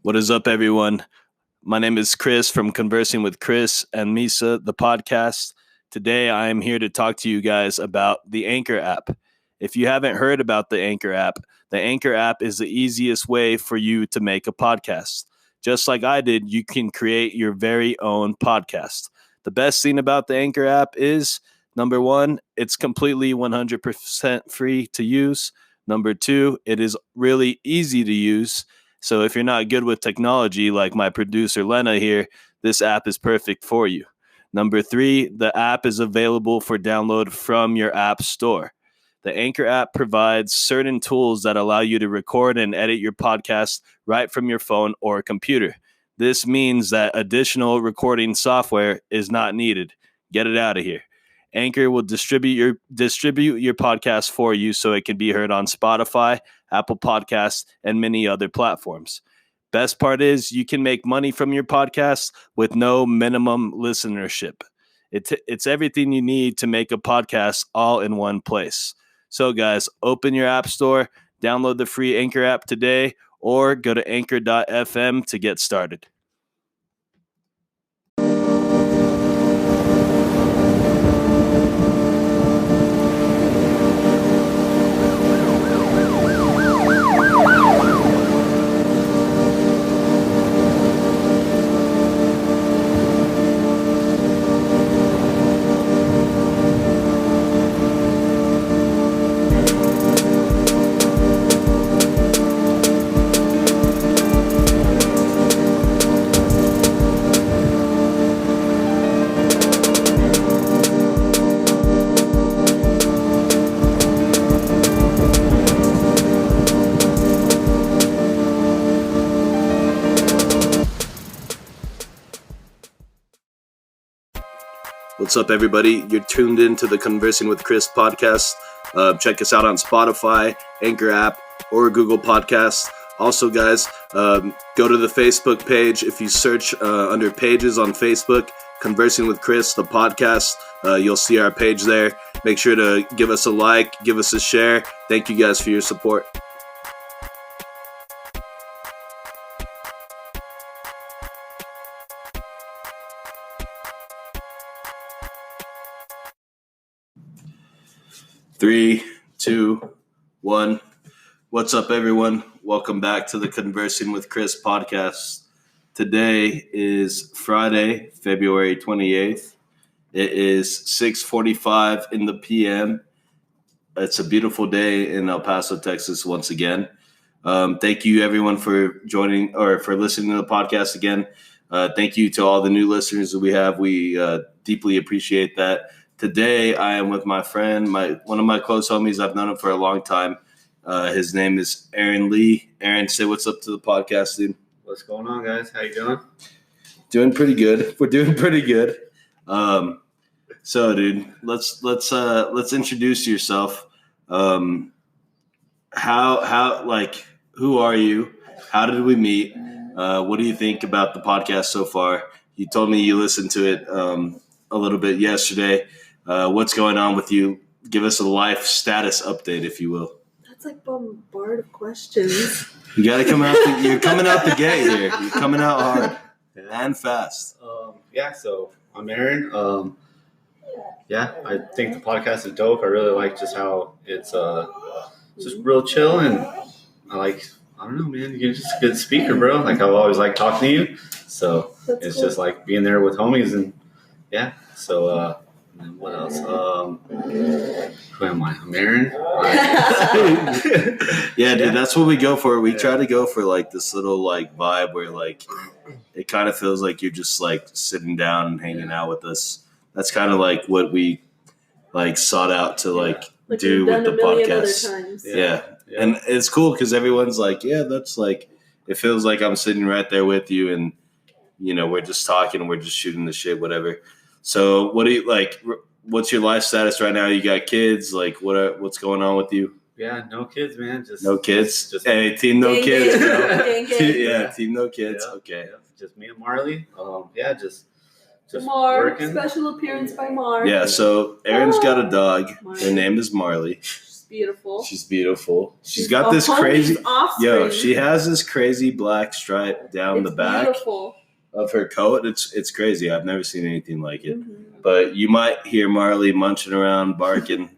What is up, everyone? My name is Chris from Conversing with Chris and Misa, the podcast. Today, I am here to talk to you guys about the Anchor app. If you haven't heard about the Anchor app is the easiest way for you to make a podcast. Just like I did, you can create your very own podcast. The best thing about the Anchor app is, number one, it's completely 100% free to use. Number two, it is really easy to use. So if you're not good with technology, like my producer Lena here, this app is perfect for you. Number three, the app is available for download from your app store. The Anchor app provides certain tools that allow you to record and edit your podcast right from your phone or computer. This means that additional recording software is not needed. Get it out of here. Anchor will distribute your podcast for you so it can be heard on Spotify, Apple Podcasts, and many other platforms. Best part is you can make money from your podcast with no minimum listenership. It's everything you need to make a podcast all in one place. So guys, open your app store, download the free Anchor app today, or go to anchor.fm to get started. What's up, everybody? You're tuned in to the Conversing with Chris podcast. Check us out on Spotify, Anchor app, or Google Podcasts. Also, guys, go to the Facebook page. If you search under pages on Facebook, Conversing with Chris, the podcast, you'll see our page there. Make sure to give us a like, give us a share. Thank you guys for your support. Three, two, one. What's up, everyone? Welcome back to the Conversing with Chris podcast. Today is Friday, February 28th. It is 6:45 in the p.m. It's a beautiful day in El Paso, Texas, once again. Thank you, everyone, for joining or for listening to the podcast again. Thank you to all the new listeners that we have. We deeply appreciate that. Today, I am with my friend, one of my close homies. I've known him for a long time. His name is Aaron Lee. Aaron, say what's up to the podcast, dude. What's going on, guys? How you doing? Doing pretty good. We're doing pretty good. So, dude, let's introduce yourself. Who are you? How did we meet? What do you think about the podcast so far? You told me you listened to it a little bit yesterday. What's going on with you? Give us a life status update, if you will. That's like bombard of questions. You got to come out. You're coming out the gate here. You're coming out hard and fast. So I'm Aaron. I think the podcast is dope. I really like just how it's just real chill, and I don't know, man. You're just a good speaker, bro. Like, I've always liked talking to you. So it's cool. Just like being there with homies, and yeah. So and what else? Who am I? I'm Aaron. Yeah, dude, that's what we go for. We try to go for like this little like vibe where like it kind of feels like you're just like sitting down and hanging out with us. That's kind of like what we like sought out to like do with the podcast. Yeah. And it's cool because everyone's like, yeah, that's like, it feels like I'm sitting right there with you, and you know, we're just talking, we're just shooting the shit, whatever. So what do you like? What's your life status right now? You got kids? Like, what's going on with you? Yeah, no kids, man. Just no kids. Just hey, team no kids, bro. Yeah, team no kids. Yeah. Okay. Yeah. Just me and Marley. Just Mark, working. Special appearance by Mark. Yeah. So Aaron's got a dog. Her name is Marley. beautiful. She's beautiful. She's got this crazy. Yo, she has this crazy black stripe down the back of her coat. It's crazy. I've never seen anything like it. Mm-hmm. But you might hear Marley munching around, barking,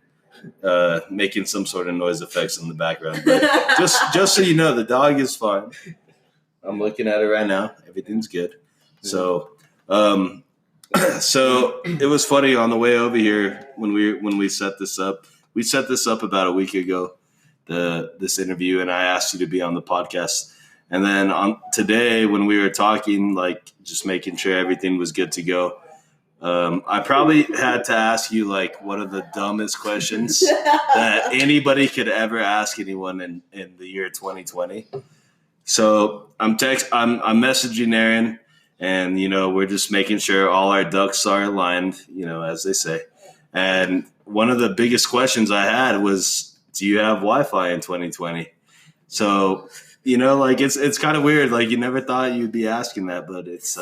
making some sort of noise effects in the background. But just so you know, the dog is fine. I'm looking at it right now. Everything's good. So, so it was funny on the way over here when we set this up. We set this up about a week ago, this interview, and I asked you to be on the podcast. And then on today, when we were talking, like just making sure everything was good to go, I probably had to ask you like what are the dumbest questions that anybody could ever ask anyone in the year 2020. So I'm messaging Aaron, and we're just making sure all our ducks are aligned, as they say. And one of the biggest questions I had was, do you have Wi-Fi in 2020? So, like it's kind of weird. Like you never thought you'd be asking that, but it's,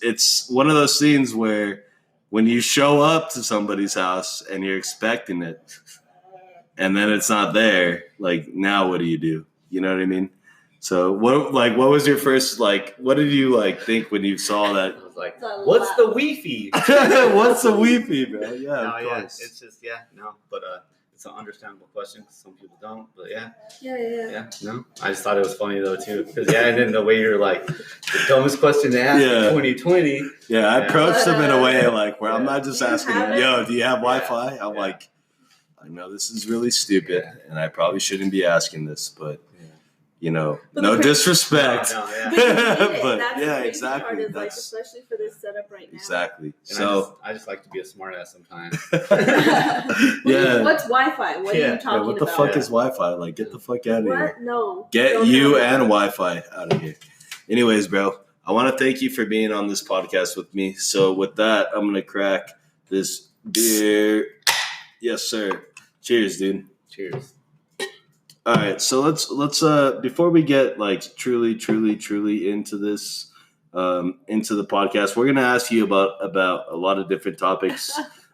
it's one of those scenes where when you show up to somebody's house and you're expecting it and then it's not there, like now what do? You know what I mean? So what was your first, what did you think when you saw that? I was like, what's the Wi-Fi? What's the Wi-Fi, bro? Yeah, no, of course. It's just, but it's an understandable question because some people don't, but Yeah. No, I just thought it was funny though too, because and then the way you're like, the dumbest question to ask in 2020. Yeah, I approached them in a way where I'm not just asking them, yo, do you have Wi-Fi? I'm like, I know this is really stupid, and I probably shouldn't be asking this, but no disrespect. But exactly. That's especially for this setup right now. Exactly. And so I just like to be a smart ass sometimes. What's Wi-Fi? What are you talking about? What the fuck is Wi-Fi? Get the fuck out of here. No. Get you and Wi-Fi out of here. Anyways, bro, I want to thank you for being on this podcast with me. So with that, I'm gonna crack this beer. Yes, sir. Cheers, dude. Cheers. All right, so let's before we get truly into this into the podcast, we're gonna ask you about a lot of different topics.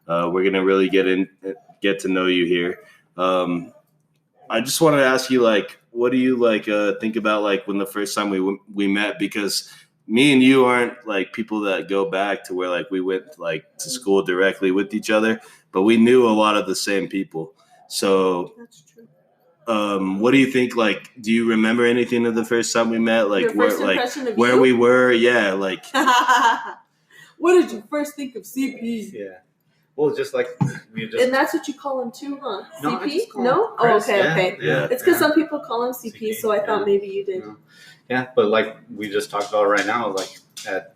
We're gonna really get to know you here. I just wanted to ask you what do you think about when the first time we met, because me and you aren't people that go back to where we went to school directly with each other, but we knew a lot of the same people. So that's true. What do you think? Do you remember anything of the first time we met? Where you? we were? Yeah, What did you first think of CP? Yeah. Well, just we just. And that's what you call him too, huh? No, CP? I just call No? him Chris. Okay. Yeah. It's because some people call him CP, so I thought maybe you did. No. Yeah, but we just talked about right now, at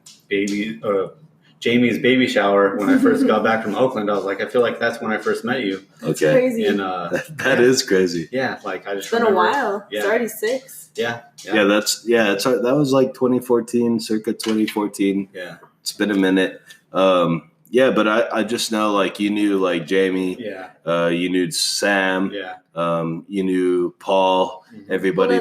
Jamie's baby shower when I first got back from Oakland, I was I feel like that's when I first met you. It's crazy. And that is crazy. Yeah, I just it's been a while. Yeah. It's already 6. Yeah. That was 2014, circa 2014. Yeah. It's been a minute. But I just know you knew Jamie. Yeah. You knew Sam. Yeah. You knew Paul. Mm-hmm. Everybody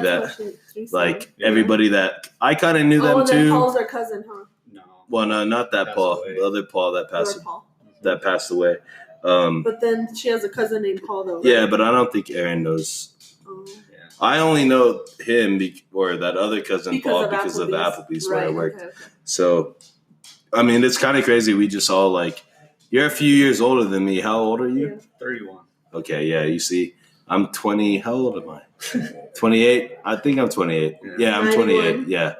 everybody that I kind of knew them and too. then Paul's our cousin, huh? No. Well, no, not that Paul. Away. The other Paul that passed away. But then she has a cousin named Paul, though. Right? Yeah, but I don't think Aaron knows. Oh. Yeah. I only know him or that other cousin Paul because of Applebee's where I worked. Okay. So, I mean, it's kind of crazy. We just all you're a few years older than me. How old are you? Yeah. 31. Okay, yeah. You see, I'm 20. How old am I? 28. I think I'm 28. Yeah, I'm 28. Yeah.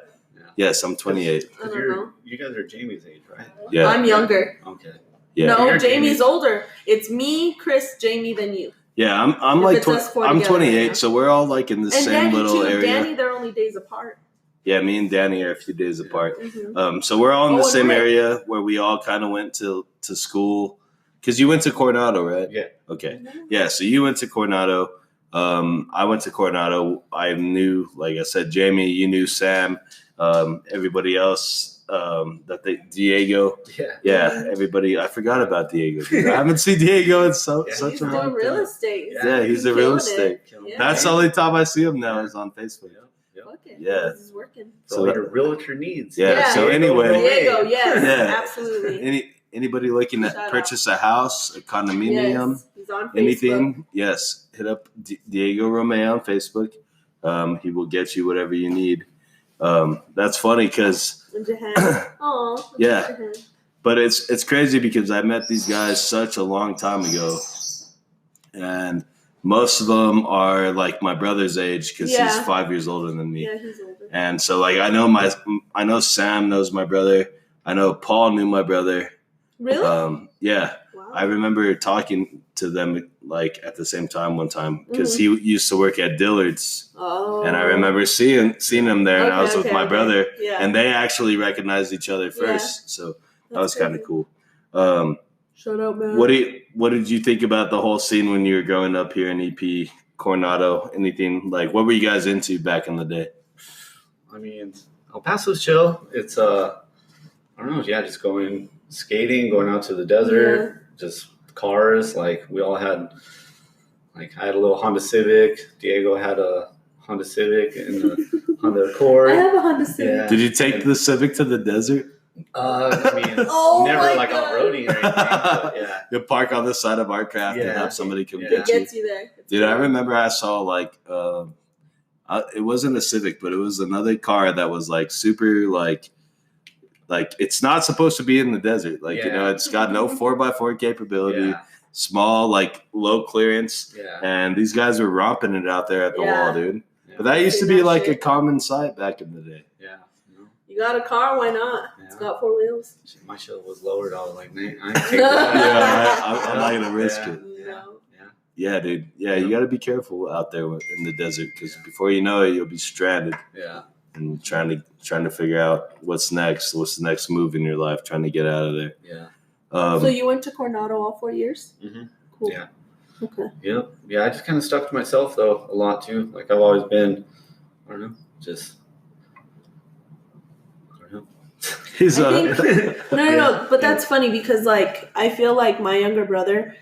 Yes, I'm 28. I don't know. You guys are Jamie's age, right? Yeah. I'm younger. Okay. Yeah. No, You're Jamie's older. It's me, Chris, Jamie, then you. Yeah, I'm If it's us four I'm together, 28, yeah. so we're all in the And same Danny, little too. area. Danny, they're only days apart. Yeah, me and Danny are a few days apart. Mm-hmm. So we're all in the and same Rick. area where we all kind of went to school. Because you went to Coronado, right? Yeah. Okay. Yeah, so you went to Coronado. I went to Coronado. I knew, like I said, Jamie. You knew Sam. Everybody else. Diego. Yeah. Everybody. I forgot about Diego. I haven't seen Diego in such He's a doing long real time. estate. Yeah, he's a real estate. Yeah. That's the only time I see him now is on Facebook. Fuck it. Yeah. This is working. So your realtor needs. Yeah. So anyway, Diego, yes, Yeah. absolutely. anybody looking to Shout out. purchase a house, a condominium, Yes, he's on Facebook. anything, yes, hit up Diego Romeo on Facebook. He will get you whatever you need. That's funny because In Japan. Aw. Yeah. Japan. but it's crazy because I met these guys such a long time ago, and most of them are like my brother's age because Yeah. he's 5 years older than me. Yeah, he's older. And so like I know Sam knows my brother. I know Paul knew my brother. Really? Yeah, Wow. I remember talking to them like at the same time one time because he used to work at Dillard's, Oh. and I remember seeing him there, and I was with my okay. brother, Yeah. and they actually recognized each other first, so that was kind of cool. Shut up, man. What did you think about the whole scene when you were growing up here in EP, Coronado? Anything like what were you guys into back in the day? I mean, El Paso's chill. It's I don't know, yeah, just going skating, going out to the desert, just cars. Like we all had, like I had a little Honda Civic. Diego had a Honda Civic and a Honda Accord. I have a Honda Civic. Yeah. Did you take the Civic to the desert? I mean, Oh never my like God. off-roading or anything. But yeah. You park on the side of our craft and Yeah. have somebody come Yeah. get It you. gets you there. It's Dude, I cool. remember I saw like it wasn't a Civic, but it was another car that was like super like it's not supposed to be in the desert. Like you know, Yeah. it's got no 4x4 capability, Yeah. small like low clearance, Yeah. and these guys were romping it out there at the Yeah. wall, dude. Yeah. But that used to Seen be that like a shit. common sight back in the day. Yeah. You know, You got a car? Why not? It's Yeah. got 4 wheels. my shit was lowered. I was like, man, I ain't take that. Yeah, I'm not gonna risk Yeah. it. No. Yeah, dude. Yeah, you got to be careful out there in the desert because before you know it, you'll be stranded Yeah. and trying to figure out what's next. What's the next move in your life? Trying to get out of there. Yeah. So you went to Coronado all 4 years? Mhm. Cool. Yeah. Okay. Yep. Yeah, I just kind of stuck to myself though a lot too. Like I've always been, I don't know, just. I don't know. He's I No. But that's funny because, like, I feel like my younger brother,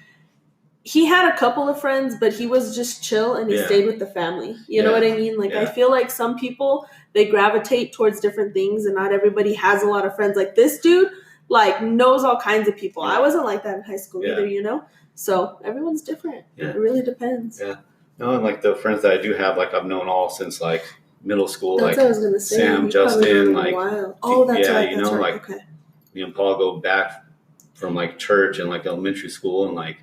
he had a couple of friends, but he was just chill and he Yeah. stayed with the family. You know Yeah. what I mean? Like, I Yeah. feel like some people, they gravitate towards different things and not everybody has a lot of friends. Like, this dude, like, knows all kinds of people. I Yeah. wasn't like that in high school Yeah. either, you know? So everyone's different. Yeah. It really depends. Yeah. No, and like the friends that I do have, like I've known all since like middle school. That's Like what I was going to say. Sam, You probably Justin, known him a like, while. Oh, that's yeah, right. you That's know, right. like, Okay. me and Paul go back from like church and like elementary school and like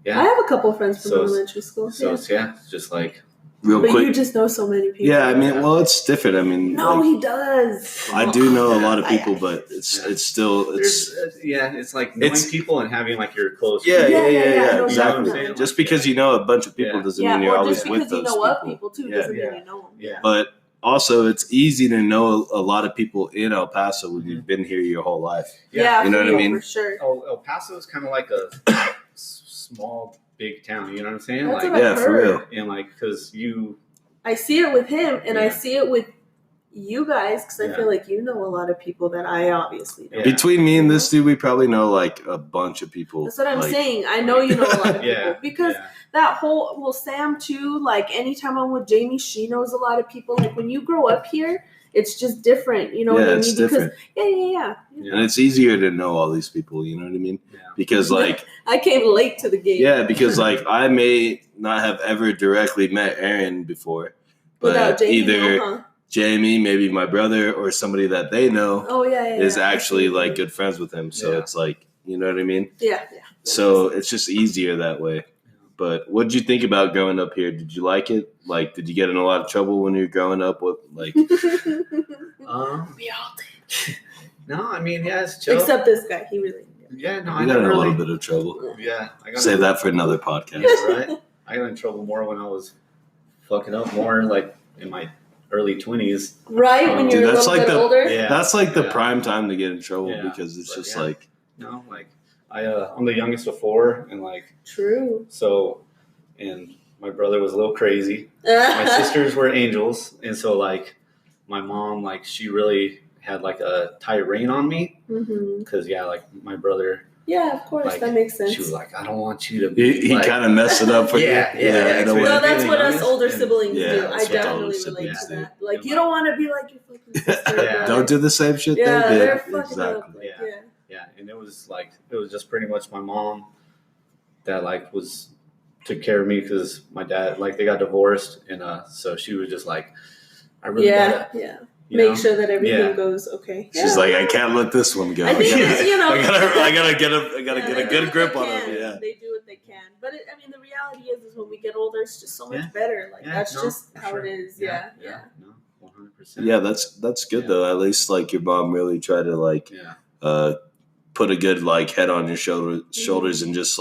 yeah. I have a couple of friends from So it's- elementary school. So yeah. it's it's just like real But quick. you just know so many people. Yeah, I mean, well, it's different. I mean, No, like, he does. I do know a Yeah. lot of people, but it's still there's it's like knowing it's- people and having like your close Yeah, Yeah, no, exactly. definitely. Just because you know a bunch of people Yeah. doesn't Yeah, mean you're or always just with because you those know people. of people too Yeah. doesn't Yeah. mean you know them. Yeah. But also, it's easy to know a lot of people in El Paso when you've been here your whole life. Yeah, You know for what I real, mean? For sure. El Paso is kind of like a small big town. You know what I'm saying? That's like what I Yeah, for heard. real. and like because you I see it with him, and I Yeah. see it with you guys because I Yeah. feel like you know a lot of people that I obviously don't. Yeah. Between me and this dude, we probably know like a bunch of people. That's what I'm like, saying. I know you know a lot of yeah people because yeah. that whole Sam too. Like anytime I'm with Jamie, she knows a lot of people. Like when you grow up here, it's just different. You know what I Yeah, mean? it's Because different. yeah. And it's easier to know all these people, you know what I mean? Yeah. Because like, I came late to the game. yeah, because like I may not have ever directly met Aaron before, but Without Jamie, either no, huh? Jamie, maybe my brother, or somebody that they know Oh yeah. is I actually see. like good friends with him. So Yeah. it's like, you know what I mean? Yeah. So it's just easier that way. But what did you think about growing up here? Did you like it? Like, did you get in a lot of trouble when you were growing up? What, like, we Um, all did. no, I mean it's chill. Except this guy, he really. yeah, no, you I got in never a really. little bit of trouble. Yeah, I got Save that for another podcast. Yeah, right. I got in trouble more when I was fucking up more, like in my early 20s. Right when Dude, you're a that's little like bit the- older. Yeah. That's like the Yeah. prime time to get in trouble Yeah. because it's But just yeah. like, No, like I'm the youngest of 4, and like True. so, and my brother was a little crazy. My sisters were angels, and so like my mom, like she really had like a tight rein on me hmm because like my brother, Yeah, of course, Like, that makes sense. she was like, I don't want you to be. he like, kind of messed it up for Yeah, you. yeah, in a it's way. No, really that's what us youngest, older and- siblings Yeah, do. that's I what definitely older relate siblings to do. that. Like, Yeah. you don't want to be like your fucking sister. Yeah. but- Don't do the same shit Yeah, they they're did. fucking Exactly. up. Like, Yeah. Yeah, and it was just pretty much my mom that like took care of me because my dad, like, they got divorced, and so she was just like, I really gotta, make sure that everything goes okay. She's like, I can't let this one go. I think I gotta get a good grip on it. Yeah, they do what they can. But the reality is when we get older, it's just so much better. Like that's just how it is. Yeah. No, 100%. Yeah, that's good though. At least like your mom really tried to like put a good like head on your shoulders and just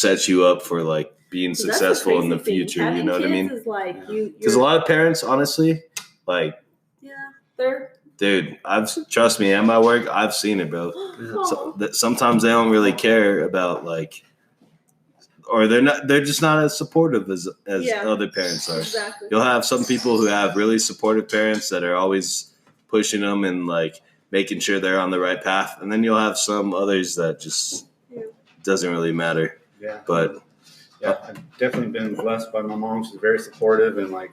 set you up for like being successful in the future. Having you know what I mean? Is like because a lot of parents, honestly, like they're. Dude, trust me, at my work, I've seen it, bro. So, sometimes they don't really care about like, or they're just not as supportive as other parents are. Exactly. You'll have some people who have really supportive parents that are always pushing them and like making sure they're on the right path, and then you'll have some others that just doesn't really matter. Yeah, but I've definitely been blessed by my mom. She's very supportive, and like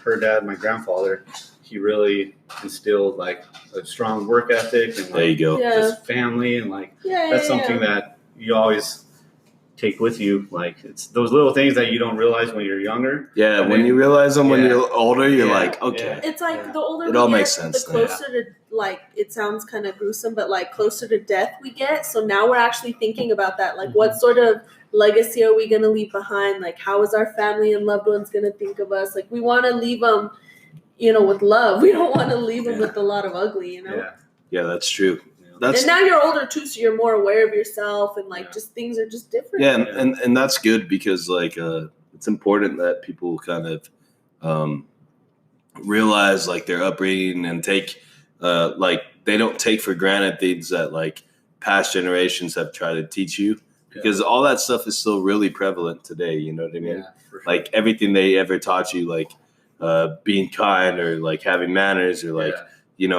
her dad, my grandfather, he really instilled like a strong work ethic and like, there you go, just family, and like that's something that you always take with you. Like it's those little things that you don't realize when you're younger. Yeah, when you realize them when you're older, you're like, okay. It's like the older it we all get, makes sense. The closer to like it sounds kind of gruesome, but like closer to death we get. So now we're actually thinking about that. Like, what sort of legacy are we going to leave behind? Like, how is our family and loved ones going to think of us? Like, we want to leave them, with love. We don't want to leave them with a lot of ugly, Yeah, that's true. And now you're older too, so you're more aware of yourself, and like just things are just different. Yeah, and that's good because like it's important that people kind of realize like their upbringing and take like they don't take for granted things that like past generations have tried to teach you, because all that stuff is still really prevalent today. You know what I mean? Yeah, for sure. Like everything they ever taught you, like being kind or like having manners or like.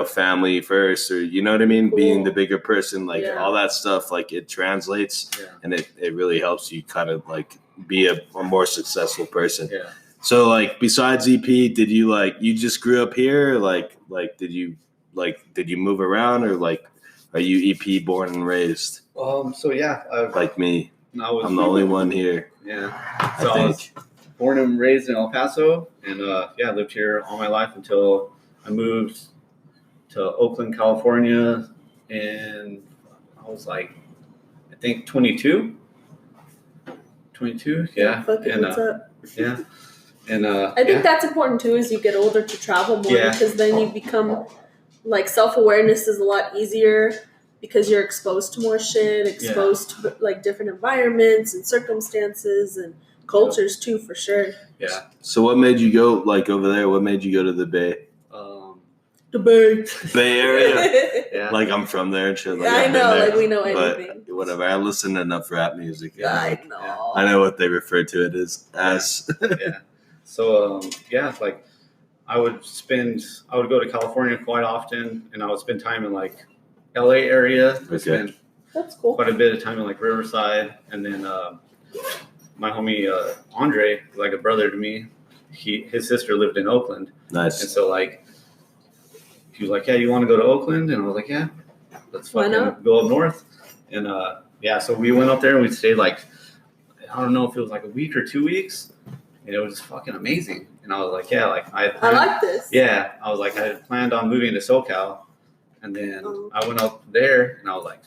Family first, or you know what I mean? Cool. Being the bigger person, like all that stuff, like it translates and it really helps you kind of like be a more successful person. Yeah. So like besides EP, did you just grew up here? Like did you move around, or like are you EP born and raised? So yeah, like me. I'm the only one here. Yeah. So I was born and raised in El Paso, and I lived here all my life until I moved to Oakland, California, and I was like, I think 22. 22, yeah. And, what's up? Yeah. And I think that's important too as you get older to travel more, because then you become like self-awareness is a lot easier because you're exposed to more shit, exposed to like different environments and circumstances and cultures too, for sure. Yeah. So what made you go like over there? What made you go to the Bay? The Bay Area. Like I'm from there and shit. Like, I know, like we know anything. But whatever. I listen to enough rap music. I know. I know what they refer to it as. Yeah. So like I would go to California quite often, and I would spend time in like LA area. Spend that's cool. Quite a bit of time in like Riverside, and then my homie Andre, like a brother to me, his sister lived in Oakland. Nice. And so like he was like, yeah, you want to go to Oakland? And I was like, yeah, let's fucking go up north. And so we went up there and we stayed like, I don't know if it was like a week or 2 weeks, and it was fucking amazing. And I was like, yeah, like I like this. Yeah, I was like, I had planned on moving to SoCal, and then I went up there and I was like,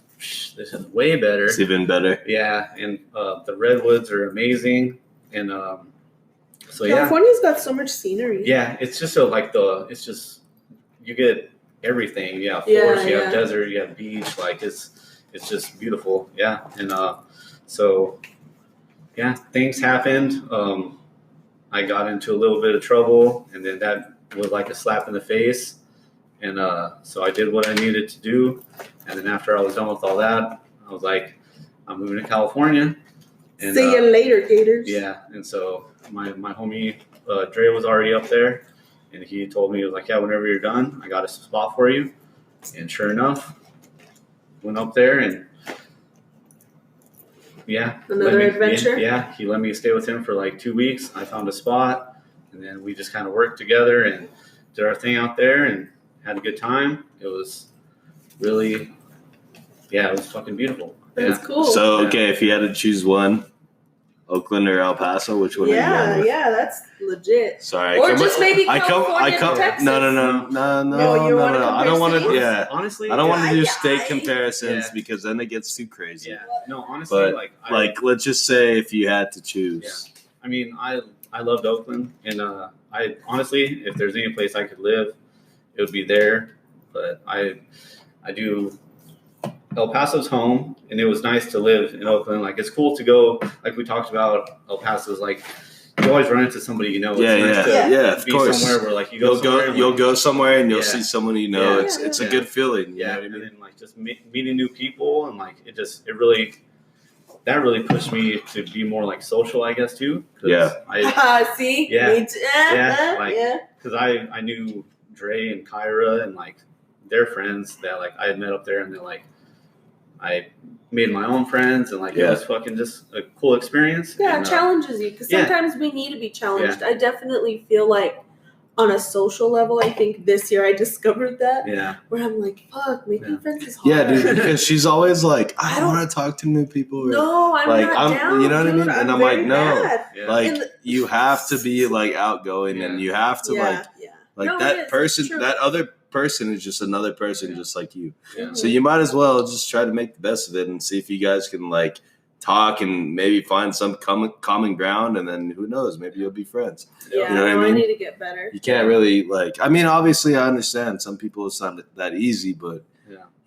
this is way better. It's even better. Yeah, and the redwoods are amazing, and so California's got so much scenery. Yeah, it's just it's just you get everything. You have forest, you have desert, you have beach. Like it's just beautiful. Yeah, and so things happened. I got into a little bit of trouble, and then that was like a slap in the face. And so I did what I needed to do. And then after I was done with all that, I was like, I'm moving to California. And, see you later, Gators. Yeah. And so my homie Dre was already up there. And he told me, he was like, yeah, whenever you're done, I got a spot for you. And sure enough, went up there and another adventure. Yeah, he let me stay with him for like 2 weeks. I found a spot, and then we just kind of worked together and did our thing out there and had a good time. It was really, Yeah, it was fucking beautiful. That's cool. So, Yeah. okay, if you had to choose one, Oakland or El Paso, which one are you going with? Yeah, that's legit. Sorry, Or just maybe California to Texas. No. You wanna I don't want to. compare Yeah, Honestly, I don't want to do Yeah. state comparisons Yeah. because then it gets too crazy. Yeah. No, honestly, But let's just say if you had to choose. I mean, I loved Oakland, and I honestly, if there's any place I could live, it would be there. But I do. El Paso's home, and it was nice to live in Oakland. Like, it's cool to go. Like we talked about, El Paso's like you always run into somebody you know. It's nice to of be course. somewhere where like You'll go somewhere and you'll see someone you know. Yeah. It's a good feeling. Yeah, You know what I mean? and then like just meeting new people, and like it really pushed me to be more like social, I guess too. See, Yeah. Me too. Yeah, like- yeah. Because I knew Dre and Kyra and like their friends that like I had met up there, and then like I made my own friends, and like it was fucking just a cool experience. Yeah, and, it challenges you because sometimes we need to be challenged. I definitely feel like on a social level, I think this year I discovered that. Yeah. Where I'm like, fuck, making friends is hard. Yeah, dude, because she's always like, I don't want to talk to new people. Or, No, I'm like, not down. You know what I mean? dude. And I'm like, very no. bad. Yeah. Like, you have to be like outgoing, and you have to like No, it that is. person, It's true. that other person is just another person, just like you. Yeah. So you might as well just try to make the best of it and see if you guys can like talk and maybe find some common ground, and then who knows, maybe you'll be friends. Yeah, You know what I no, mean? I need to get better. You can't really like. I mean, obviously, I understand some people it's not that easy, but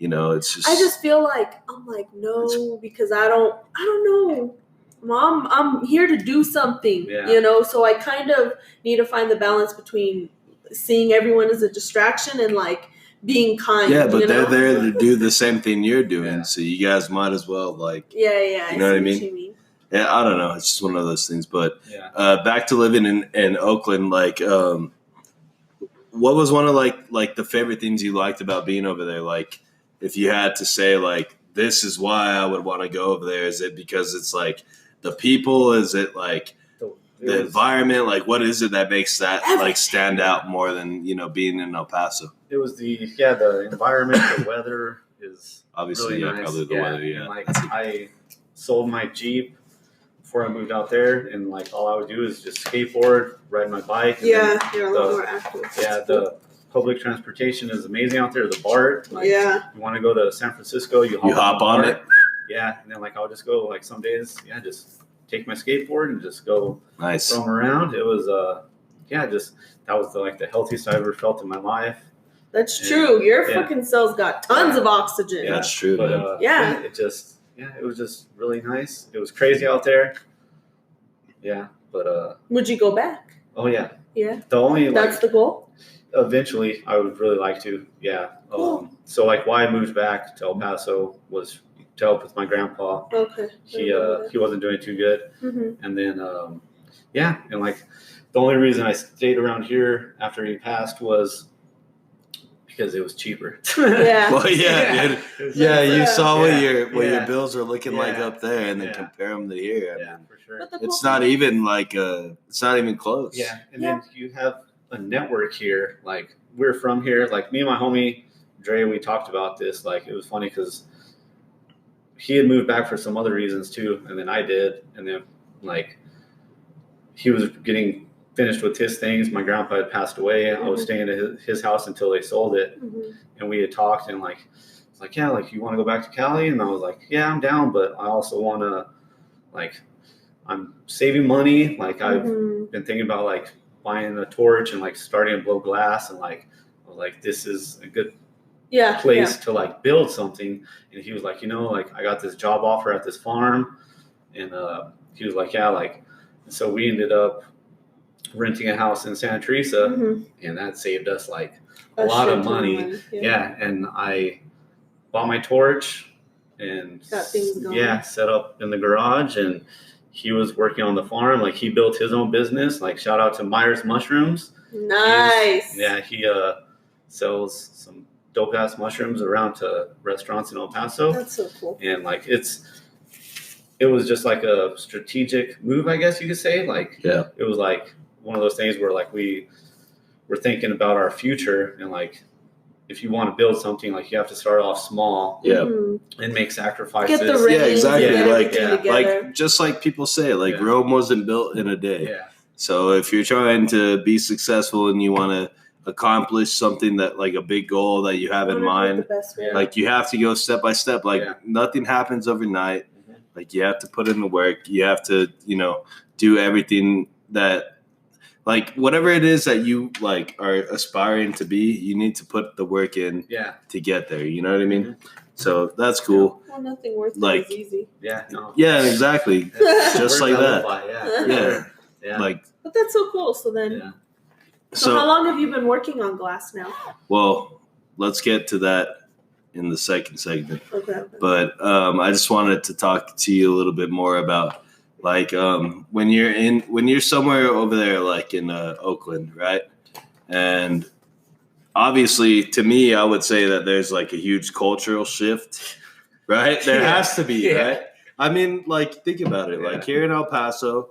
you know, it's just. I just feel like I'm like no because I don't know. Mom, I'm here to do something, you know. So I kind of need to find the balance between seeing everyone as a distraction and like being kind. Yeah, but they're know? there to do the same thing you're doing, so you guys might as well like. Yeah. You know what I mean? You mean. Yeah, I don't know. It's just one of those things. But Yeah. Back to living in Oakland, like, what was one of like the favorite things you liked about being over there? Like, if you had to say like, this is why I would want to go over there. Is it because it's like the people? Is it like the environment? Like, what is it that makes that like stand out more than being in El Paso? It was the environment, the weather is Obviously, really nice. probably the weather. Yeah, and, like I sold my Jeep before I moved out there, and like all I would do is just skateboard, ride my bike. And Yeah, you're a little more active. Yeah, the public transportation is amazing out there. The BART. Like, Yeah. You want to go to San Francisco? You hop on BART. it. Yeah, and then like I'll just go like some days. Yeah, just take my skateboard and just go Nice. roam around. It was just that was the healthiest I ever felt in my life. That's true. Your fucking cells got tons of oxygen. Yeah, that's true. But man. it was just really nice. It was crazy out there. Yeah, but Would you go back? oh yeah. Yeah. The only That's the goal? eventually I would really like to. Yeah. Cool. So like why I moved back to El Paso was to help with my grandpa. Okay. He wasn't doing too good. Mm-hmm. And then and like the only reason I stayed around here after he passed was because it was cheaper. Yeah. Well, yeah, dude. Yeah, you saw what your Yeah. bills are looking like Yeah. up there, and then Yeah. compare them to here. I Yeah, mean, for sure. But the it's cool not thing- even like it's not even close. Yeah, and then you have a network here. Like we're from here. Like me and my homie Dre, we talked about this. Like it was funny because he had moved back for some other reasons too, and then I did, and then like he was getting finished with his things. My grandpa had passed away. I was staying at his house until they sold it, Mhm. and we had talked, and like it's like yeah, like you want to go back to Cali, and I was like yeah, I'm down, but I also want to like I'm saving money. Like I've Mhm. been thinking about like buying a torch and like starting to blow glass, and like I was like this is a good Yeah. place to like build something. And he was like, like I got this job offer at this farm, and he was like yeah, like so we ended up renting a house in Santa Teresa, Mhm. and that saved us like A a lot shit of ton money. Yeah. Yeah, and I bought my torch and Got things going. yeah, set up in the garage, and he was working on the farm. Like he built his own business. Like shout out to Myers Mushrooms. Nice. He sells some dope ass mushrooms around to restaurants in El Paso, That's so cool. and like it was just like a strategic move, I guess you could say. Like it was like one of those things where like we were thinking about our future, and like if you want to build something, like you have to start off small Yeah. and make sacrifices. Get the rings, exactly. get Like, everything together. like just like people say, like Yeah. Rome wasn't built in a day. Yeah. So if you're trying to be successful and you want to accomplish something that like a big goal that you have in mind, The best way. Yeah. like you have to go step by step. Like Yeah. nothing happens overnight. Mhm. Like you have to put in the work. You have to, do everything that, like whatever it is that you like are aspiring to be, you need to put the work in Yeah. to get there. You know what I mean? Mhm. So that's cool. Well, nothing worth Like- it is easy. Yeah. No. Yeah, exactly. Just Words like that. amplify, Yeah. Yeah. Yeah. Like, But that's so cool. So then, yeah. so how long have you been working on glass now? well, let's get to that in the second segment. Okay. But I just wanted to talk to you a little bit more about like when you're somewhere over there, like in Oakland, right? And obviously, to me, I would say that there's like a huge cultural shift, right? There Yeah. has to be, Yeah. right? I mean, like think about it. Like Yeah. here in El Paso,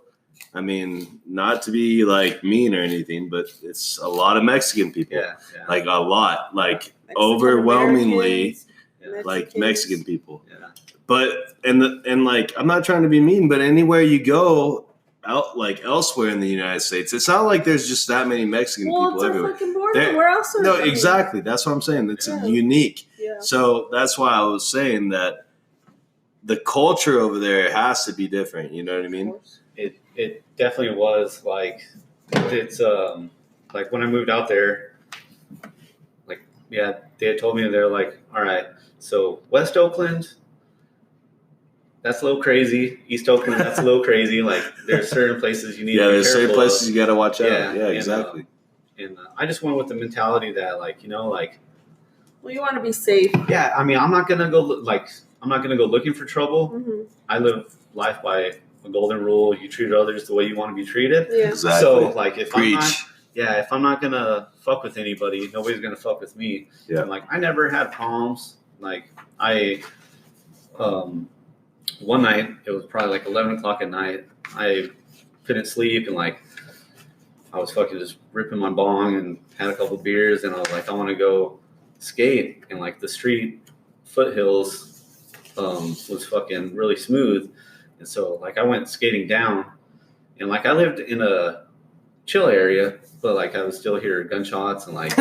I mean, not to be like mean or anything, but it's a lot of Mexican people. Yeah. Yeah. Like a lot, like Mexican overwhelmingly, Americans, Yeah. like Mexican people. Yeah. But and like I'm not trying to be mean, but anywhere you go out like elsewhere in the United States, it's not like there's just that many Mexican Well, people it's our everywhere. fucking border. There- Where else are No, we? exactly. That's what I'm saying. It's Yeah. unique. Yeah. So that's why I was saying that the culture over there has to be different. You know what I mean? It definitely was like it's like when I moved out there, like yeah, they had told me they're like, all right, so West Oakland, that's a little crazy. East Oakland, that's a little crazy. Like there's certain places you need Yeah, to be there's certain careful of. places you got to watch out. Yeah, Yeah, and, exactly. And I just went with the mentality that like like Well, you want to be safe. yeah, I mean I'm not gonna go looking for trouble. Hmm. I live life by a golden rule: you treat others the way you want to be treated. Yeah. Exactly. So like if Preach. if I'm not gonna fuck with anybody, nobody's gonna fuck with me. Yeah. And like I never had problems. Like I one night, it was probably like 11 o'clock at night. I couldn't sleep and like I was fucking just ripping my bong and had a couple beers and I was like, I want to go skate, and like the street foothills was fucking really smooth, and so like I went skating down, and like I lived in a chill area, but like I would still hear gunshots and like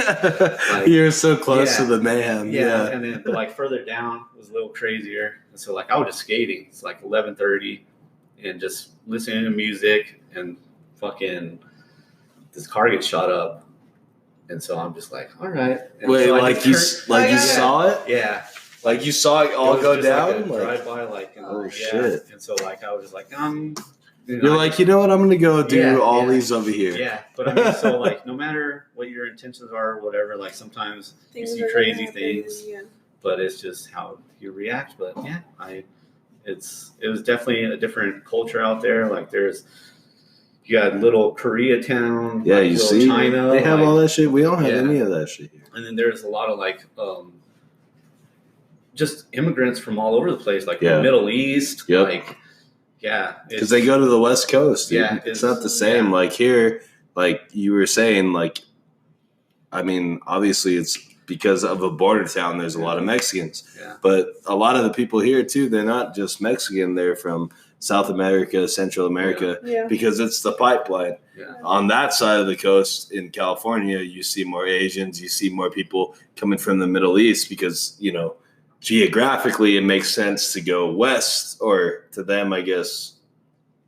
You're so close to Yeah. the mayhem. Yeah. and then but like further down was a little crazier, and so like I was just skating. It's like 11:30, and just listening to music, and fucking this car gets shot up, and so I'm just like, all right. And Wait, so I like just you turned- you Yeah. saw it? yeah, Like you saw it all was go just down? Like a Like, drive by, like oh, yeah. shit. And so like I was just like, you're like, you know what? I'm gonna go do Yeah, all yeah. these over here. yeah, but I mean, so like no matter what your intentions are or whatever, like sometimes Things you see are gonna crazy happen, things. yeah. But it's just how you react. But yeah, it was definitely a different culture out there. Like you got little Koreatown, Yeah, like you little see, China, they have like- all that shit. We don't have Yeah. any of that shit here. and then there's a lot of like just immigrants from all over the place, like Yeah. the Middle East, Yep. like yeah, Because they go to the West Coast. Dude. Yeah, it's it's- not the same. yeah. Like here, like you were saying, like I mean, obviously it's because of a border town. There's a lot of Mexicans, Yeah. but a lot of the people here too. They're not just Mexican. They're from South America, Central America, Yeah. because it's the pipeline. Yeah. On that side of the coast in California, you see more Asians. You see more people coming from the Middle East because geographically it makes sense to go west, or to them, I guess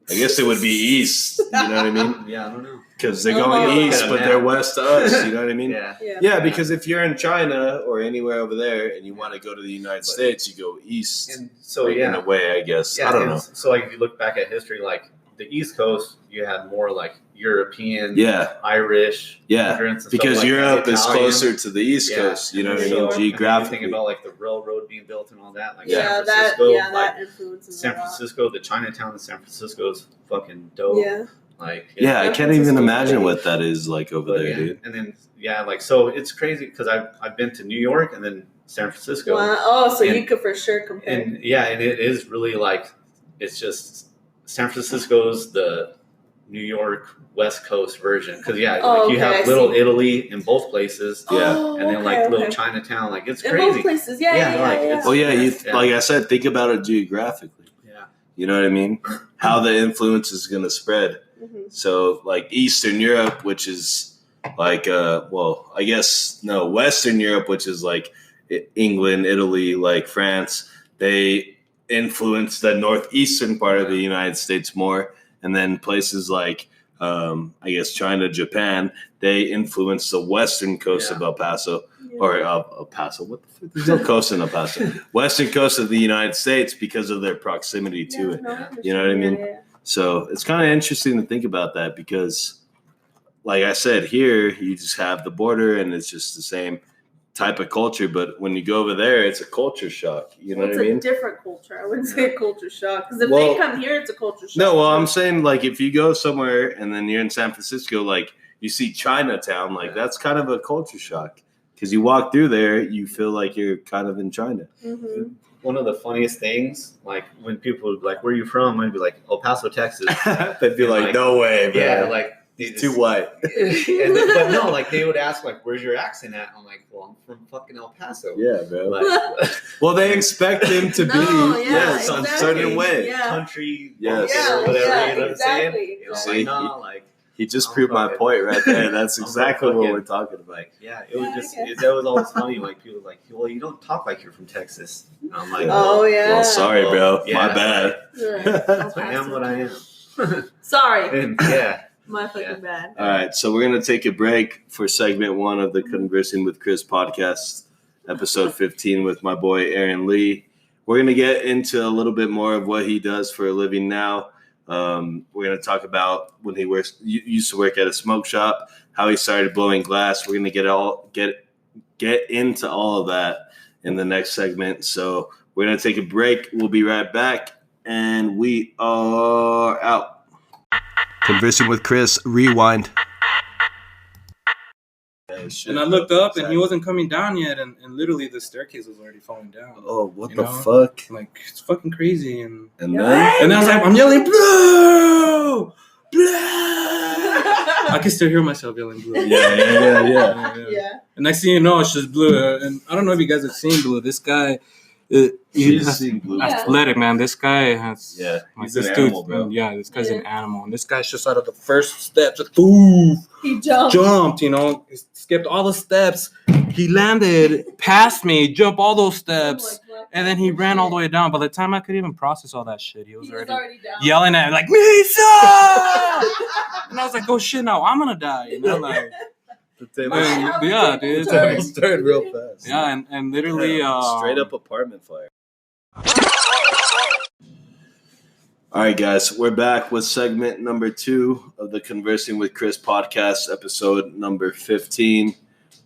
it would be east. You know what I mean? Yeah, I don't know. Because they're Oh. going east, Look at but a they're map. west to us. You know what I mean? Yeah. Yeah. Yeah, because if you're in China or anywhere over there and you want to go to the United States, you go east. And so in a way, I guess. Yeah, I don't and know. So like if you look back at history, like the East Coast, you had more like European, Yeah, Irish yeah. immigrants and Because stuff like Europe that, is Italian. closer to the East Yeah. Coast. You know what I Sure. mean? And And then you Geographically. think about like the railroad being built and all that, like Yeah, San Francisco, that influences San a lot. Francisco, the Chinatown in San Francisco is fucking dope. Yeah. Like Yeah, I San can't even Francisco's imagine big. what that is like over but there, yeah. dude. And then like so it's crazy because I've been to New York and then San Francisco. Wow. Oh, so And- you could for sure compare. And yeah, and it is really like it's just San Francisco's New York West Coast version. Because you okay, have I Little see. Italy in both places. Oh, And then okay, Little okay. Chinatown. Like it's In crazy. both places, yeah. Well, yeah, Yeah. like I said, think about it geographically. Yeah. You know what I mean? How the influence is going to spread. Mm-hmm. So, like Eastern Europe, which is like, Western Europe, which is like England, Italy, like France, they influence the northeastern part of the United States more. And then places like, China, Japan, they influence the western coast of El Paso. Or El Paso. What the fuck? There's no coast in El Paso. Western coast of the United States because of their proximity to it. You know what I mean? Yeah. So it's kind of interesting to think about that because, like I said, here you just have the border and it's just the same type of culture. But when you go over there, it's a culture shock. You know what I mean? It's a different culture. I wouldn't say a culture shock. Because if Well, they come here, it's a culture shock. No, well, I'm saying like if you go somewhere and then you're in San Francisco, like you see Chinatown, like that's kind of a culture shock. Because you walk through there, you feel like you're kind of in China. Mm-hmm. One of the funniest things, like when people would be like, "Where are you from?" I'd be like, "El Paso, Texas." They'd be like, "No way, man. Yeah, like He's too white." But no, like they would ask, like, "Where's your accent at?" I'm like, "Well, I'm from fucking El Paso." Yeah, bro. Like, Well, they expect them to be some exactly. certain way. Yeah. country, Yes. or whatever. Yeah, you know what I'm saying? exactly. You know, See, like, no, like. He just proved my point right there. That's exactly what we're talking about. Like, it was just that was always funny. Like people were like, "Well, you don't talk like you're from Texas." And I'm like, Oh, yeah. Well, sorry, bro. Yeah. My bad. I I am what I am. Sorry. And, My fucking bad. All right, so we're going to take a break for segment 1 of the Conversing with Chris podcast, episode 15 with my boy Aaron Lee. We're going to get into a little bit more of what he does for a living now. We're going to talk about when he used to work at a smoke shop, how he started blowing glass. We're going to get into all of that in the next segment. So we're going to take a break. We'll be right back, and we are out. Conversing with Chris, rewind. And I looked up, and he wasn't coming down yet, and literally the staircase was already falling down. Oh, what You the know? fuck? Like, it's fucking crazy. And And then I was like, I'm yelling, blue! Blue! I can still hear myself yelling blue. Yeah. And next thing you know, it's just blue. And I don't know if you guys have seen blue. This guy, He's seen blue. Yeah. athletic, man. This guy has. Yeah, like, he's this an dude- animal, bro. Yeah, this guy's an Yeah. animal. And this guy's just out of the first step, just boom, He jumped. jumped, you know, he skipped all the steps. He landed past me, jumped all those steps, and then he ran all the way down. By the time I could even process all that shit, he was already down. yelling at me like, Misa! And I was like, oh shit, now I'm gonna die. You know, like, The table, and, yeah, dude. the tables turned real fast. Yeah, and literally straight up apartment fire. All right, guys, we're back with segment number 2 of the Conversing with Chris podcast, episode number 15,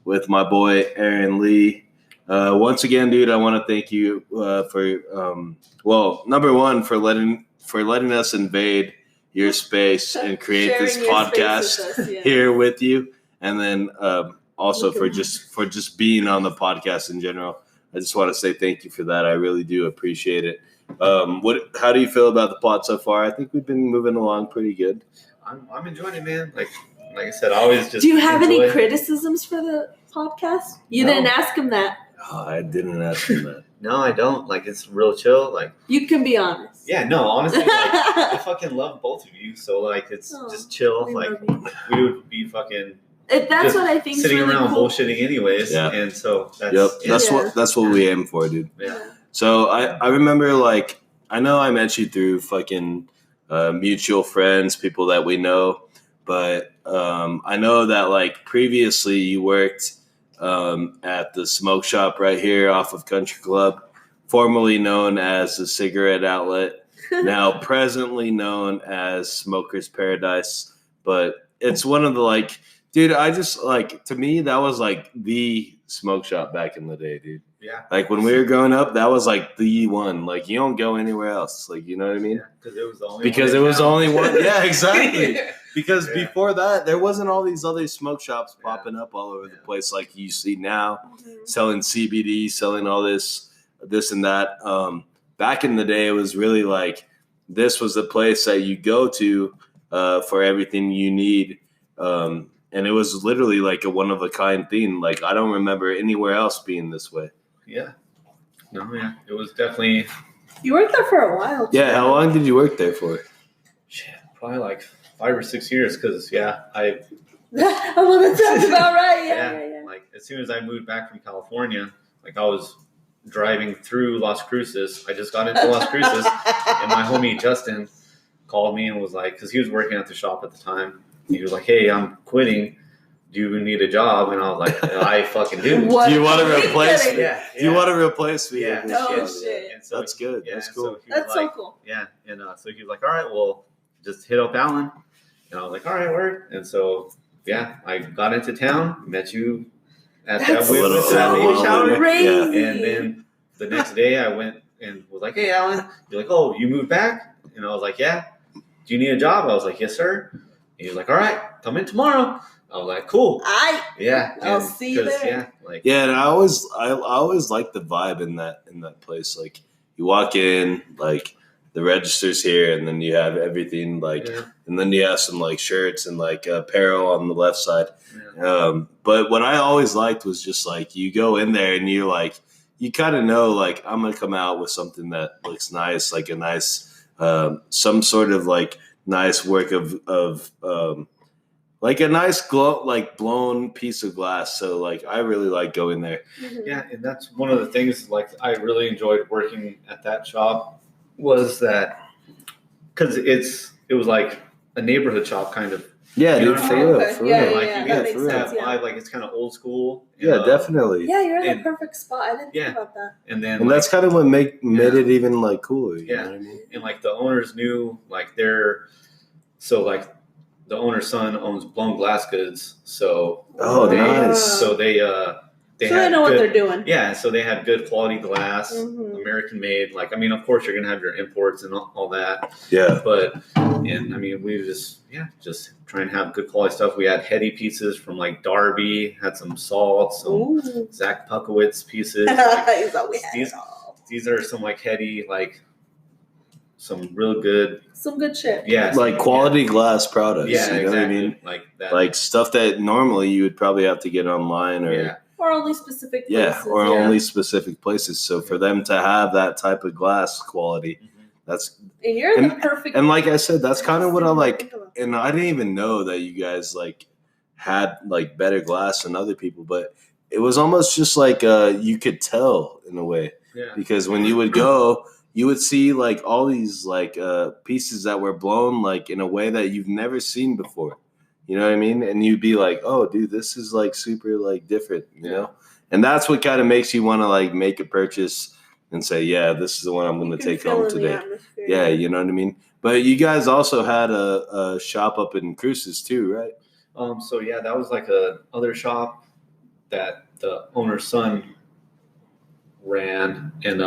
with my boy Aaron Lee. Once again, dude, I want to thank you for number 1 for letting us invade your space and create this Sharing your space podcast with us, yeah. here with you, and then also for just being on the podcast in general. I just want to say thank you for that. I really do appreciate it. How do you feel about the pod so far? I think we've been moving along pretty good. I'm enjoying it, man. Like I said, I always just. Do you have any enjoy it. criticisms for the podcast? You No. didn't ask him that. Oh, I didn't ask him that. No, I don't. Like it's real chill. Like You can be honest. yeah, no, honestly, like, I fucking love both of you. So like it's Oh, just chill. We Like love you. we would be fucking That's just what I think. sitting really around cool. bullshitting anyways. Yeah. And so that's Yep, yeah. that's what we aim for, dude. Yeah. So I remember, like, I know I met you through fucking mutual friends, people that we know, but I know that, like, previously you worked at the smoke shop right here off of Country Club, formerly known as the Cigarette Outlet, now presently known as Smoker's Paradise. But it's one of the, like, dude, I just, like, to me, that was, like, the smoke shop back in the day, dude. Yeah. Like, when we were growing up, that was, like, the one. Like, you don't go anywhere else. Like, you know what I mean? Because it was the only Because one it was in town. only one. Yeah, exactly. Because Yeah. before that, there wasn't all these other smoke shops Yeah. popping up all over the Yeah. place like you see now, Mhm. selling CBD, selling all this and that. Back in the day, it was really like this was the place that you go to for everything you need. And it was literally like a one of a kind thing. Like I don't remember anywhere else being this way. Yeah. No, yeah. It was definitely You worked there for a while. Too. Yeah, how long did you work there for? shit, probably like 5 or 6 years because Well, that sounds about right. Yeah. like as soon as I moved back from California, like I was driving through Las Cruces. I just got into Las Cruces, and my homie Justin called me and was like, because he was working at the shop at the time. He was like, "Hey, I'm quitting. Do you need a job?" And I was like, "I fucking do." What? Do you want to Are you replace kidding? me? Yeah, Do you want to replace me? Yeah. in this Oh, job? shit. And so That's good. Yeah, That's and cool. so he was That's like, so cool. Yeah, and so he was like, "All right, well, just hit up Alan." And I was like, "All right, word." And so I got into town, met you at That's that little- baby so shower, crazy. and then the next day I went and was like, "Hey, Alan," you're like, "Oh, you moved back?" And I was like, "Yeah." "Do you need a job?" I was like, "Yes, sir." And he was like, "All right, come in tomorrow." I was like, "Cool." Yeah, I'll and see you 'cause, there. Yeah, like Yeah, and I always like the vibe in that place. Like you walk in, like the register's here, and then you have everything like, yeah, and then you have some like shirts and like apparel on the left side. yeah. But what I always liked was just like you go in there and you like you kind of know like I'm gonna come out with something that looks nice, like a nice some sort of like nice work of like a nice glow, like blown piece of glass. So like I really like going there. Mhm. Yeah, and that's one of the things like I really enjoyed working at that shop was that because it was like a neighborhood shop kind of. Yeah, You know dude, what for I'm real, saying? for Yeah, real. like yeah, you that get makes that sense, yeah. vibe, like it's kind of old school. Yeah, definitely. Yeah, you're in And- the perfect spot. I didn't Yeah. think about that. And then And like, that's kind of what made Yeah. it even like cooler. You Yeah. know what I mean? and like the owners knew like like the owner's son owns Blown Glass Goods, so Oh, they nice. so they So had they know what good- they're doing. Yeah, so they had good quality glass, Mhm. American made. Like, I mean, of course, you're gonna have your imports and all that, Yeah. but and I mean, we just try and have good quality stuff. We had heady pieces from like Darby, had some salt, some Ooh. Zach Puckowitz pieces. He's like, we had These- it all. These are some like heady, like some real good, Some good shit. yeah, Like quality glass products. Yeah, you know exactly. what I mean? Like that. Like stuff that normally you would probably have to get online or yeah, Or only specific yeah, places. or yeah. only specific places. So for them to have that type of glass quality, that's And you're in the perfect. and like I said, that's kind of what I like. Think about. And I didn't even know that you guys like had like better glass than other people, but it was almost just like you could tell in a way yeah, because when you would go, you would see like all these like pieces that were blown like in a way that you've never seen before. You know what I mean? And you'd be like, "Oh, dude, this is like super like different," you know? And that's what kind of makes you want to like make a purchase and say, "Yeah, this is the one I'm going You to can take feel home in the today." atmosphere. Yeah, you know what I mean? But you guys also had a shop up in Cruces too, right? So yeah, that was like a other shop that the owner's son ran, and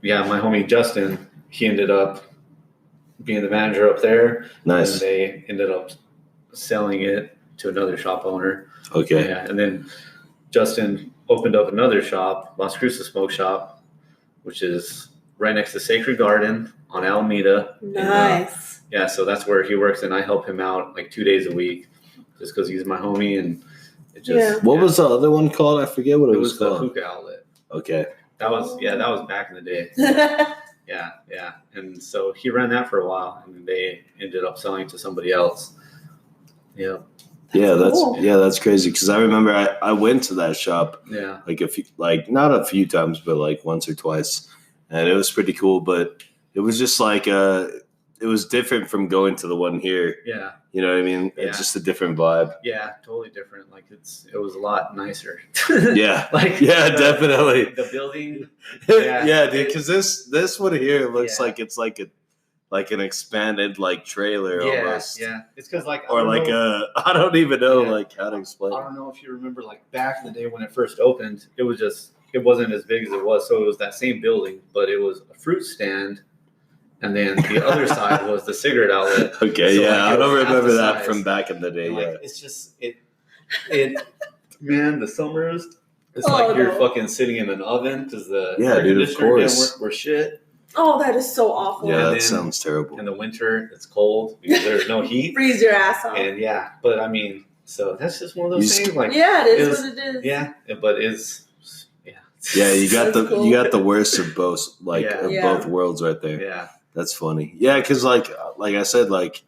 yeah, my homie Justin, he ended up being the manager up there. Nice. And they ended up selling it to another shop owner. Okay. Yeah, and then Justin opened up another shop, Las Cruces Smoke Shop, which is right next to Sacred Garden on Alameda. And, Nice. yeah, so that's where he works, and I help him out like 2 days a week, just because he's my homie, and it just Yeah. What was the other one called? I forget what it it was was the called. hookah outlet. Okay. That was back in the day. Yeah, and so he ran that for a while, and they ended up selling to somebody else. Yeah, Yeah, cool. that's crazy because I remember I went to that shop yeah, like not a few times, but like once or twice, and it was pretty cool. But it was just like it was different from going to the one here. yeah, You know what I mean? Yeah. It's just a different vibe. yeah, totally different. Like it was a lot nicer. Yeah. like Yeah, the- definitely. The building, Yeah, Yeah. dude. Because this one here looks Yeah. like it's like an expanded like trailer yeah, almost. yeah. It's because like I Or don't like know, I don't even know Yeah. like how to explain. I don't know if you remember like back in the day when it first opened, it wasn't as big as it was. So it was that same building, but it was a fruit stand, and then the other side was the cigarette outlet. Okay, So, yeah, like, I it don't was half remember the that size. from back in the day. And, Yeah. like, it's just it man, the summers, it's Oh, like you're no. fucking sitting in an oven because the Yeah, air dude, of conditioner didn't course. work for shit. Oh, that is so awful. Yeah, And that then sounds terrible. In the winter, it's cold because there's no heat. Freeze your ass off. And but I mean, so that's just one of those things. Like, yeah, it is it's- what it is. yeah, but it's Yeah, you got That's cool. you got the worst of both, like Yeah. of Yeah. both worlds right there. yeah, That's funny. Yeah, because like I said, like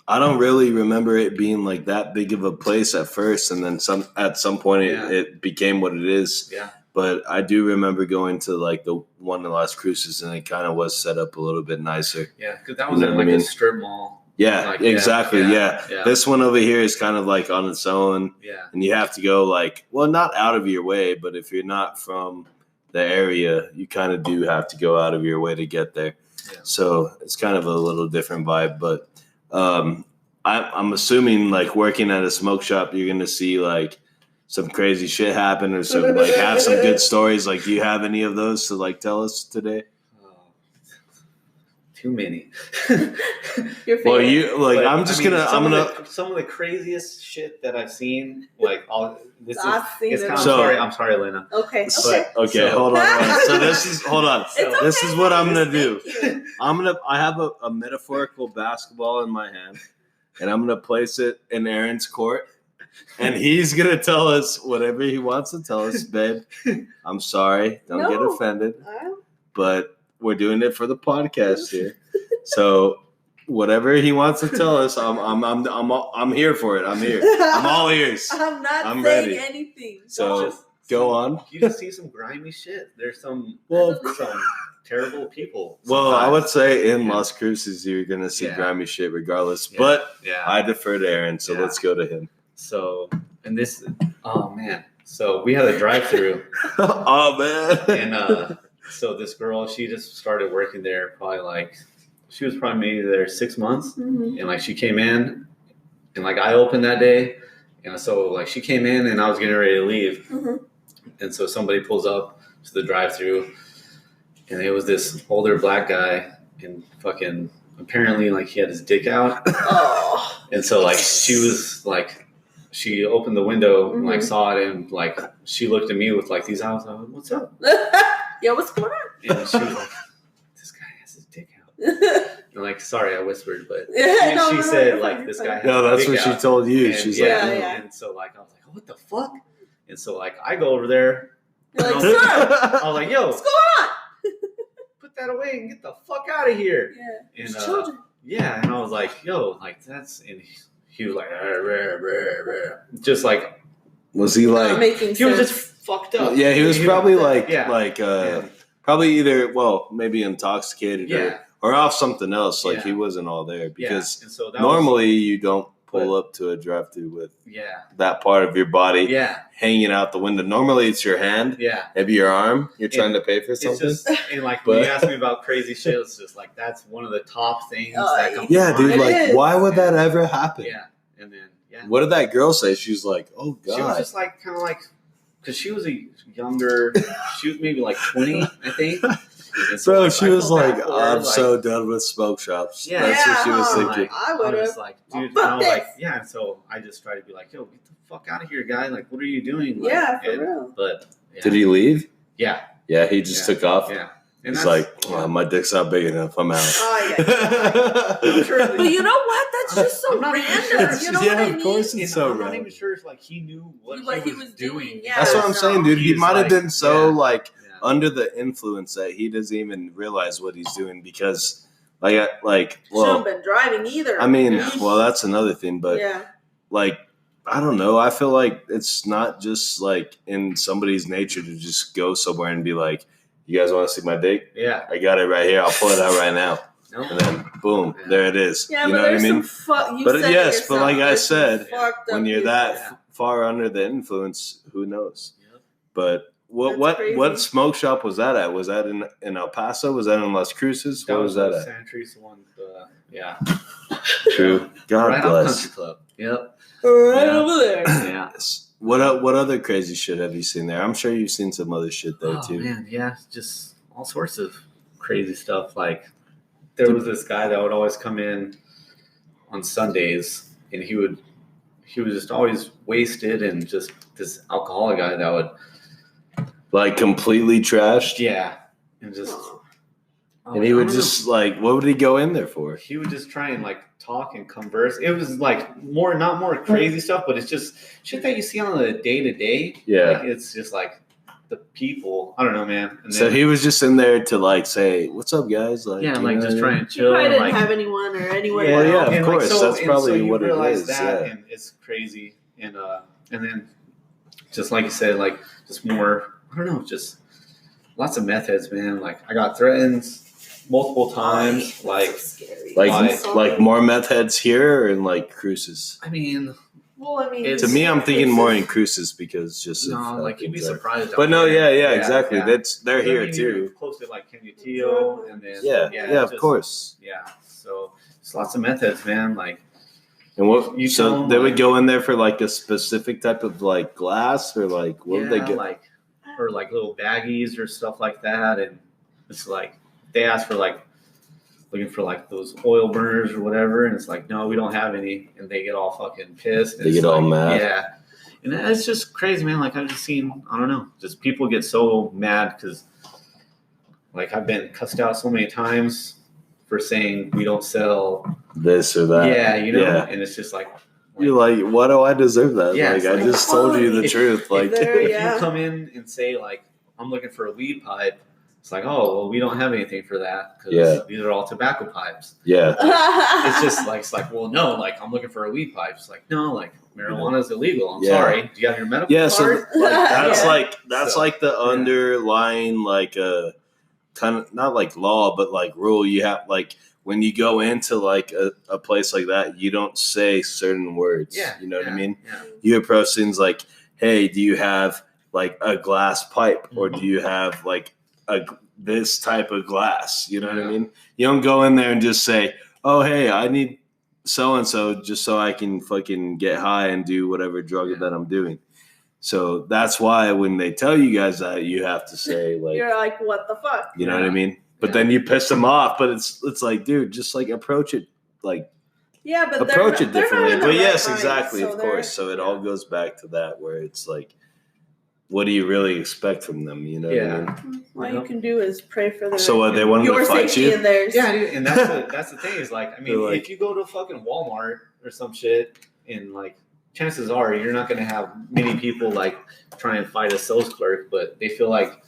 I don't really remember it being like that big of a place at first, and then at some point Yeah. it became what it is. yeah, But I do remember going to like the one of the Las Cruces, and it kind of was set up a little bit nicer. yeah. Because that was You know in what I like mean? a strip mall. Yeah, Like, exactly. Yeah. yeah. This one over here is kind of like on its own, Yeah, and you have to go like, well, not out of your way, but if you're not from the area, you kind of do have to go out of your way to get there. Yeah. So it's kind of a little different vibe, but I'm assuming like working at a smoke shop, you're gonna see like some crazy shit happen or some like have some good stories. Like, do you have any of those to like tell us today? too many. Your favorite. Well, you like But, I'm just I mean, gonna some of the craziest shit that I've seen. Like all this I've is. seen It's it kind of all. sorry. I'm sorry, Elena. Okay. So- Okay. okay, So- hold on. So this is hold on. It's This is okay. what I'm gonna do. Thank you. I have a metaphorical basketball in my hand, and I'm gonna place it in Aaron's court, and he's gonna tell us whatever he wants to tell us, babe. I'm sorry, don't get No. offended, Well, but we're doing it for the podcast here. So whatever he wants to tell us, I'm here for it. I'm here. I'm all ears. I'm not I'm saying ready. anything. So Just go some- on. You just see some grimy shit. There's some Well, terrible people. well, I would sometimes. say in Yeah. Las Cruces you're gonna see Yeah. grimy shit regardless. Yeah. But Yeah. I defer to Aaron, so Yeah. let's go to him. So and this. Oh man. So we had a drive-through, Oh man. and so this girl, she just started working there. Probably like she was probably maybe there 6 months. Mhm. And like she came in, and like I opened that day, and so like she came in, and I was getting ready to leave, Mhm. and so somebody pulls up to the drive-through, and it was this older black guy, and fucking apparently like he had his dick out, Oh. and so like she was like, she opened the window and like Mhm. saw it, and like she looked at me with like these eyes, like, what's up? Yo, what's going And she was like, this guy has his dick out. on? And like, sorry, I whispered, but Yeah, no, she no, said you're like fine, this you're guy. fine. Has No, his that's dick what she out. told you. And, She's yeah, like, yeah. And so like I was like, what the fuck? And so like I go over there. You're like, No. sir, I was like, yo, what's going on? put that away and get the fuck out of here. Yeah. And It's children. yeah, and I was like, yo, like that's, and he was like, "Rah, rah, rah, rah." Just like was he Not like? making he was sense. just fucked up. Yeah, he was probably like yeah. like probably either maybe intoxicated yeah, or off something else. Like Yeah. he wasn't all there because yeah. And so that normally you don't pull up to a drive-through with was, yeah, that part of your body yeah, hanging out the window. Normally it's your hand, yeah. maybe your arm. You're trying to pay for It's something. just, and like when you But- ask me about crazy shit, it's just like that's one of the top things Oh, that comes Yeah, to dude. mind. It Like, is. why would that ever happen? Yeah, and then yeah, What did that girl say? She's like, "Oh she was God." just like kind of like, because she was a younger, she was maybe like 20, I think. And so, Bro, like, she I was felt bad like, for her, "I'm so done with smoke shops." Yeah. That's what she was Yeah. thinking. Like, I I would've. was like, dude, Fuck and I was like, this. yeah. And so I just tried to be like, yo, get the fuck out of here, guy. Like, what are you doing? Like, Yeah, for and- real. But yeah, Did he leave? Yeah, Yeah, he just Yeah. took off. yeah. And He's that's- like, "Oh, my dick's not big enough. I'm out." Oh, yeah. I'm sure But you know what? That's just so I'm not even random. sure. You know Yeah, what I of mean? course. and It's so I'm not random. even sure if like he knew what he was doing. Yeah, That's what I'm no. saying, dude. He He's might have like- been so yeah. like Yeah. under the influence that he doesn't even realize what he's doing because, well, Shouldn't have been driving either. I mean, Yeah. well, that's another thing, but yeah. like, I don't know. I feel like it's not just like in somebody's nature to just go somewhere and be like, "You guys want to see my dick? Yeah. I got it right here. I'll pull it out right now." No. And then, boom, Yeah. there it is. Yeah, you but know what I there's mean? some But yes, but like I said, when you're that Yeah. far under the influence, who knows? Yep. But That's what crazy. smoke shop was that at? Was that in El Paso? Was that in Las Cruces? What was that the at? Santa Teresa one. Yeah. True. God Right off bless. Country Club. Yep. right Yeah. over there. Yeah. Yes. What other crazy shit have you seen there? I'm sure you've seen some other shit there Oh too. man, yeah, just all sorts of crazy stuff. Like there was this guy that would always come in on Sundays, and he was just always wasted, and just this alcoholic guy that would Like completely trashed. yeah, and just Oh. And he would just like, what would he go in there for? He would just try and like talk and converse. It was like not more crazy stuff, but it's just shit that you see on the day to day. Yeah. Like, it's just like the people. I don't know, man. And So then, he was just in there to like say, "What's up, guys?" Like, yeah, you like know just what I trying mean? to He chill. probably And, didn't like, have anyone or anywhere. Well, yeah, else. of and, course, that's probably you what it realize is, that, yeah. and it's crazy. And then just like you said, like just more. I don't know, just lots of meth heads, man. Like I got threatened multiple times. Like so scary. Like more meth heads here and like cruises. I mean, Well, I mean, It's- To me, I'm thinking it's more just- in cruises because just no, of, like you'd be things like- surprised. But out no, there. yeah, exactly. yeah. They're I here mean, too. you're close to like Canutio, and then Yeah, of just- course. Yeah, so it's lots of methods, man. Like And what? You So tell 'em, they would like- go in there for like a specific type of like glass, or like what would they get? like or like little baggies or stuff like that, and it's like they ask for like looking for like those oil burners or whatever, and it's like no, we don't have any, and they get all fucking pissed. They It's get all like, mad. Yeah, and it's just crazy, man. Like I've just seen, I don't know, just people get so mad because like I've been cussed out so many times for saying we don't sell. This or that. Yeah, you know, Yeah. and it's just like You're like, why do I deserve that? Yeah, like it's I like, just told you the if- truth. Like There, if yeah. you come in and say like I'm looking for a weed pipe, it's like, oh well, we don't have anything for that because Yeah. these are all tobacco pipes. yeah. It's just like well no, like I'm looking for a weed pipe. It's like no, like marijuana is illegal. I'm Yeah. sorry. Do you have your medical Yeah, so card? like that's Yeah. that's So, like the yeah. underlying like kind of not like law but like rule you have, like when you go into like a place like that, you don't say certain words. Yeah, You know what I yeah, mean? Yeah. You approach things like, hey, do you have like a glass pipe, or do you have like this type of glass? You know what I Yeah. mean? You don't go in there and just say, oh, hey, I need so and so just so I can fucking get high and do whatever drug Yeah. that I'm doing. So that's why when they tell you guys that, you have to say like, You're like, what the fuck? you know what I Yeah. mean? But Yeah. then you piss them off. But it's like, dude, just like approach it like Yeah, but approach it they're not differently. in the But right yes, mind, exactly, so of they're- course. So it yeah. all goes back to that where it's like, what do you really expect from them? You know what I Yeah. mean? All you can do is pray for their So they wanted your to fight safety you? and theirs. Yeah, dude, and that's the thing is like I mean They're like- if you go to fucking Walmart or some shit and like chances are you're not gonna have many people like try and fight a sales clerk, but they feel like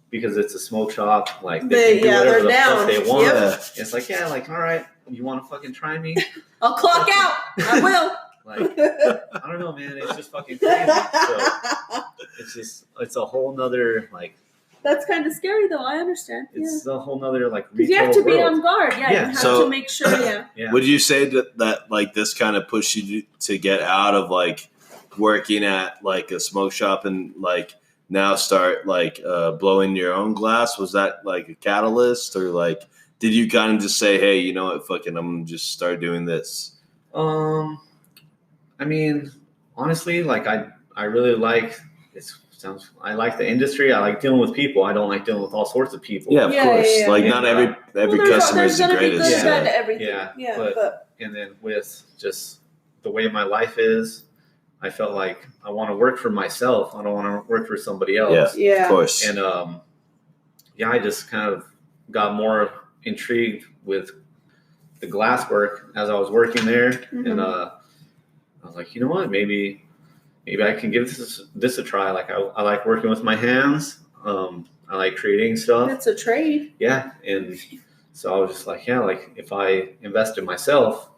because it's a smoke shop, like they can do whatever they're the down. fuck they want. Yep. Yeah. It's like yeah, like all right, you want to fucking try me? I'll clock out. I will. Like I don't know, man. It's just fucking crazy. So it's a whole nother like That's kind of scary, though. I understand. Yeah. it's a whole nother like Because you retail have to be world. on guard. Yeah, Yeah, you have so- to make sure. Yeah. Yeah. Would you say that like this kind of pushed you to get out of like working at like a smoke shop and like now start like blowing your own glass? Was that like a catalyst, or like did you kind of just say, hey, you know what, fucking, I'm gonna just start doing this? I mean, honestly, like I really like I like the industry. I like dealing with people. I don't like dealing with all sorts of people. Yeah, of Yeah, course. yeah, yeah. Like Yeah. not every Well, customer is the gonna be greatest. good and bad Yeah. to everything. Yeah, Yeah, but- but And then with just the way my life is, I felt like I want to work for myself. I don't want to work for somebody else. yeah. Of course. And yeah, I just kind of got more intrigued with the glass work as I was working there, and I was like, you know what, maybe I can give this a try. Like I like working with my hands. I like creating stuff. It's a trade. Yeah, and so I was just like, yeah, like if I invest in myself,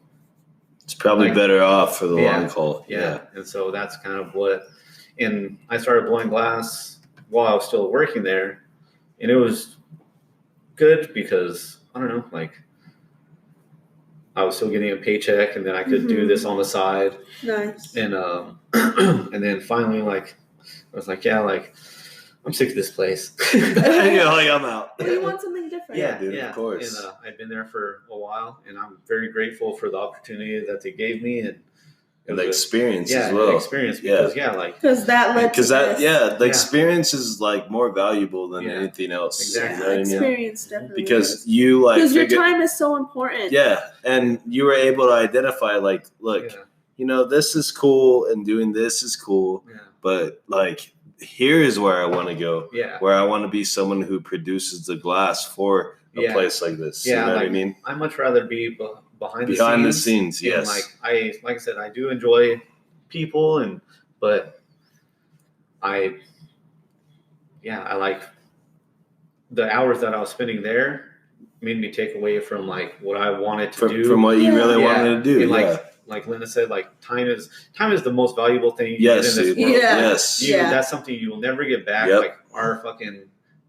It's probably like- better off for the Yeah. long haul. yeah. And so that's kind of what. And I started blowing glass while I was still working there, and it was good because I don't know, like I was still getting a paycheck, and then I could do Mhm. this on the side, Nice. and and then finally, like I was like, yeah, like I'm sick of this place. You're like, I'm out. Well, you want something different. Yeah, dude, of yeah, course. And I've been there for a while, and I'm very grateful for the opportunity that they gave me, and And the experience yeah, as the well. experience Yeah. because yeah, like Because that led to Because that, this. yeah, the Yeah. experience is like more valuable than Yeah. anything else. Exactly. You know what I mean? Experience definitely. Because you like because your figured- time is so important. yeah, and you were able to identify like, look, yeah, you know, this is cool and doing this is cool, yeah, but like here is where I want to go. yeah, Where I want to be someone who produces the glass for a place like this. Yeah, you know like, what I mean? I'd much rather be behind the scenes. And Yes. like I said, I do enjoy people, but I like the hours that I was spending there made me take away from like what I wanted to do. From what you really wanted to do. And yeah. like Linda said, like time is the most valuable thing you Yes, get in this dude. world. Yeah. Yes. That's something you will never get back. Yep. Like our fucking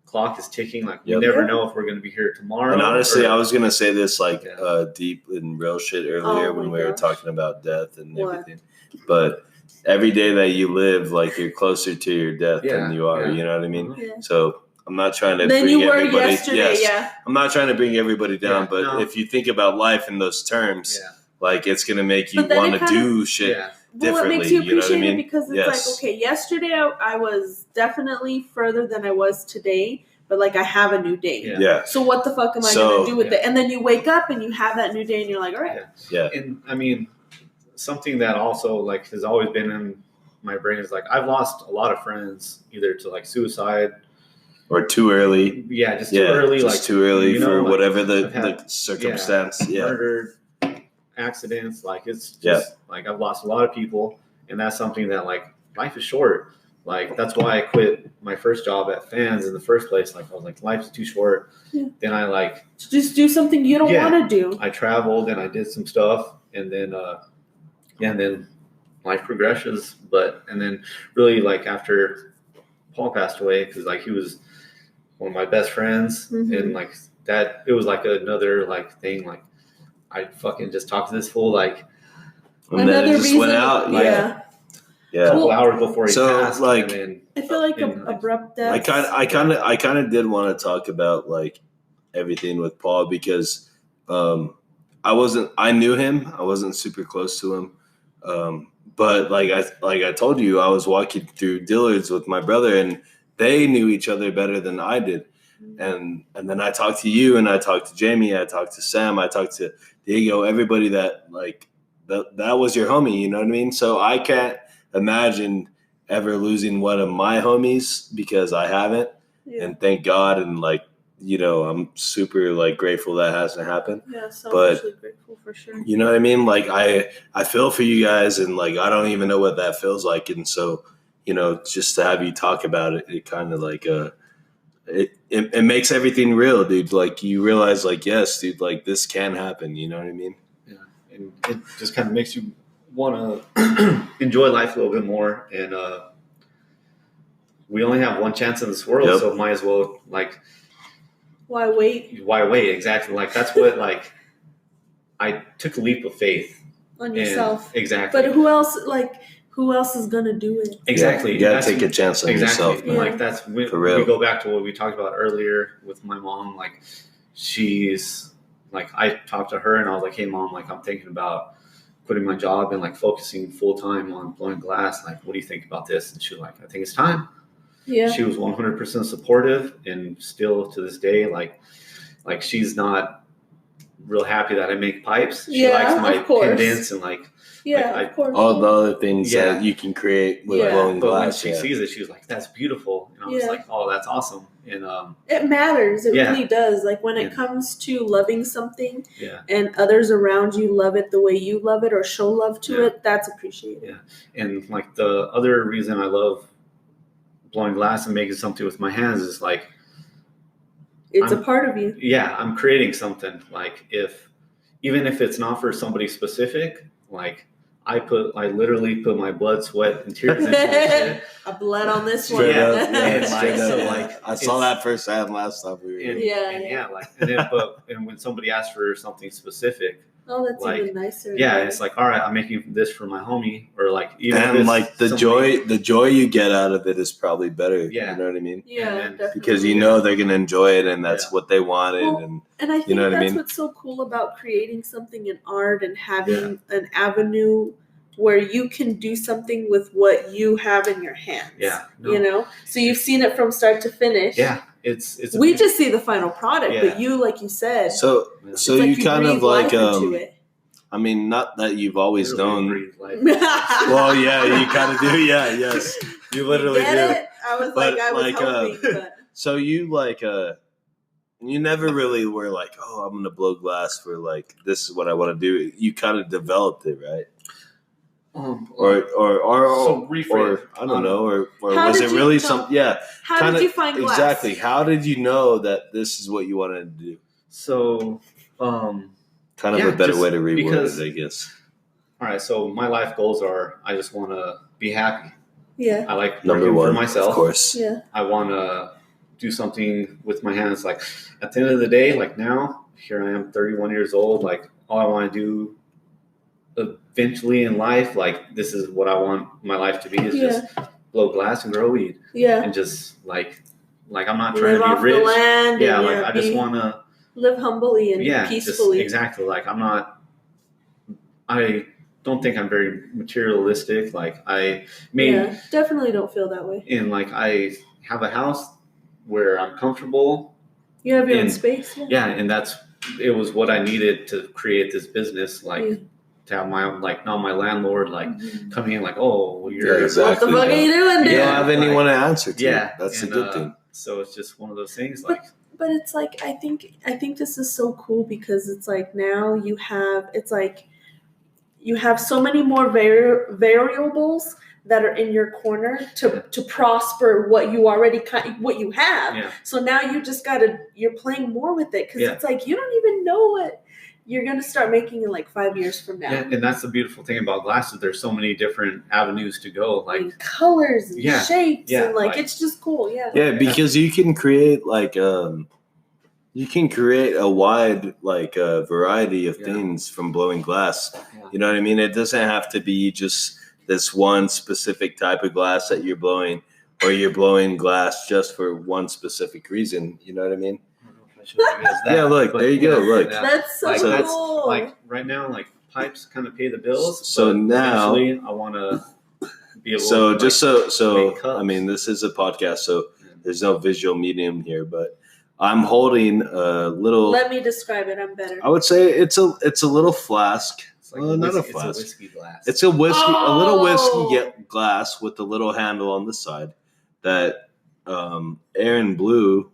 clock is ticking. Like we Yep. never know if we're going to be here tomorrow. And honestly, I was gonna say this like Yeah. deep and real shit earlier Oh when my we were gosh. talking about death and What? everything. But every day that you live, like you're closer to your death than you are. Yeah. You know what I mean? Mhm. Yeah. So I'm not trying to Than bring you were everybody. yesterday. Yes, Yeah. I'm not trying to bring everybody down, Yeah, but no. if you think about life in those terms, Yeah. like it's gonna make you But then want it to kinda- do shit. Yeah. Well, it makes differently, you you know what I appreciate mean? it because it's Yes. like, okay, yesterday I was definitely further than I was today, but like I have a new day. Yeah. Yeah. So what the fuck am I So- gonna do with Yeah. it? And then you wake up and you have that new day, and you're like, all right, Yeah. And I mean, something that also like has always been in my brain is like I've lost a lot of friends either to like suicide. Or too early. Yeah, just too early. Just Like too early you know, for like, whatever the I've had- circumstance. Yeah. murder, accidents. Like it's just like I've lost a lot of people, and that's something that like life is short. Like that's why I quit my first job at Fans in the first place. Like I was like, life's too short. Yeah. Then I like just do something you don't Yeah. want to do. I traveled and I did some stuff, and then and then life progresses. And then really like after Paul passed away, because like he was one of my best friends, Mhm. and like that, it was like another like thing. Like I fucking just talked to this fool like And then it just went out. like- yeah. a Yeah. couple hours before he So, passed. like- and then, I feel like And, like, abrupt death. I kind of did want to talk about like everything with Paul because I knew him. I wasn't super close to him. But like I told you, I was walking through Dillard's with my brother and they knew each other better than I did. And then I talked to you and I talked to Jamie, I talked to Sam, I talked to Diego, everybody that like that was your homie, you know what I mean? So I can't imagine ever losing one of my homies because I haven't. Yeah. And thank God, and like, you know, I'm super like grateful that hasn't happened. Yeah, selfishly grateful for sure. You know what I mean? Like I feel for you guys, and like I don't even know what that feels like. And so, you know, just to have you talk about it, it kind of like it makes everything real, dude. Like you realize, like, yes, dude, like this can happen. You know what I mean? yeah, and it just kind of makes you want to enjoy life a little bit more. And we only have one chance in this world, Yep. so might as well like. Why wait Why wait? Exactly. Like that's what like I took a leap of faith on and- yourself? exactly. But who else is gonna do it? Exactly. You gotta That's- take a chance on yourself, Exactly. man. Like that's we For real. go back to what we talked about earlier with my mom. Like she's like I talked to her and I was like, hey mom, like I'm thinking about quitting my job and like focusing full time on blowing glass. Like, what do you think about this? And she was like, I think it's time. Yeah. She was 100% supportive, and still to this day, like she's not real happy that I make pipes. She Yeah, likes my of course. pendants and like Yeah, like, of course. All the other things Yeah. that you can create with Yeah. blowing but when glass. she Yeah. sees it, she was like, "That's beautiful," and I was Yeah. like, "Oh, that's awesome." And It matters. It Yeah. really does. Like when it Yeah. comes to loving something yeah, and others around you love it the way you love it or show love to Yeah. it, that's appreciated. Yeah. and like the other reason I love blowing glass and making something with my hands is like, It's a I'm- part of you. yeah, I'm creating something. Like even if it's not for somebody specific, like I literally put my blood, sweat, and tears into this shit. A blood on this Straight one. up, yeah, And, straight like, up, so, yeah. like, I saw it's- that firsthand last time we were here. And, Yeah, and yeah. like, and when somebody asks for something specific, Oh, that's like, even nicer. yeah, it's like, all right, I'm making this for my homie, or like even if And it's like the somebody- joy you get out of it is probably better. Yeah. You know what I mean? yeah, and- definitely. Because you know they're gonna enjoy it and that's Yeah. what they wanted. Well, And And I think know what I that's mean? what's so cool about creating something in art and having an avenue where you can do something with what you have in your hands. yeah, no. You know? So you've seen it from start to finish. yeah, it's We just see the final product, Yeah. but you, like you said, so it's so like you kind of breathe like life into it. I mean, not that you've always literally known. breathe life. Well, yeah, you kind of do. Yeah, yes, you literally Get do. it? I was But, like, I was like, hoping, but So you like You never really were like, oh, I'm gonna blow glass for like this is what I want to do. You kind of developed it, right? Or So rephrase. I don't know, or How was did it you really know- some? Yeah, How kinda- did you find glass? exactly. How did you know that this is what you wanted to do? So, Kind of Yeah, a better just way to reword because- it, I guess. all right. So my life goals are: I just want to be happy. Yeah. I like Number working one, for myself. of course. Yeah. I want to do something with my hands. Like at the end of the day, like now, here I am, 31 years old. Like all I want to do eventually in life, like this is what I want my life to be, is just blow glass and grow weed, Yeah. and just like I'm not trying Live to off be rich. the land. Yeah, and, like I just be- want to. live humbly and Yeah, peacefully. just exactly. Like I don't think I'm very materialistic. Like I made Yeah, definitely don't feel that way. and like I have a house where I'm comfortable. You have your own And- space. Yeah. Yeah, and it was what I needed to create this business. Like Yeah. to have my own, like not my landlord like Mhm. coming in like, oh, well, you're Yeah, exactly. What the fuck are you doing, You dude? don't Yeah, have anyone like- to answer to. Yeah, That's the and, good thing. So it's just one of those things. But- Like But it's like I think this is so cool because it's like now you have so many more variables that are in your corner to prosper what you already what you have. yeah, So now you just you're playing more with it because Yeah. it's like you don't even know what you're gonna start making in like 5 years from now. yeah, and that's the beautiful thing about glasses. There's so many different avenues to go. Like And colors and Yeah, shapes yeah, and like like- it's just cool. Yeah. Yeah, because you can create like you can create a wide like variety of Yeah. things from blowing glass. Yeah. You know what I mean? It doesn't have to be just this one specific type of glass that you're blowing, or you're blowing glass just for one specific reason. You know what I mean? I don't know if I showed you guys that, Yeah, look, but, there you go, look. yeah. That's so Like, cool. that's like right now, like pipes kind of pay the bills. So but now- eventually I want to be able. So to, just so make cups. I mean, this is a podcast, so there's no visual medium here, but I'm holding a little. Let me describe it. I'm better. I would say it's a little flask. It's like Well, not a it's flask. whiskey glass. It's a little Oh! whiskey glass with a little handle on the side that Aaron blew,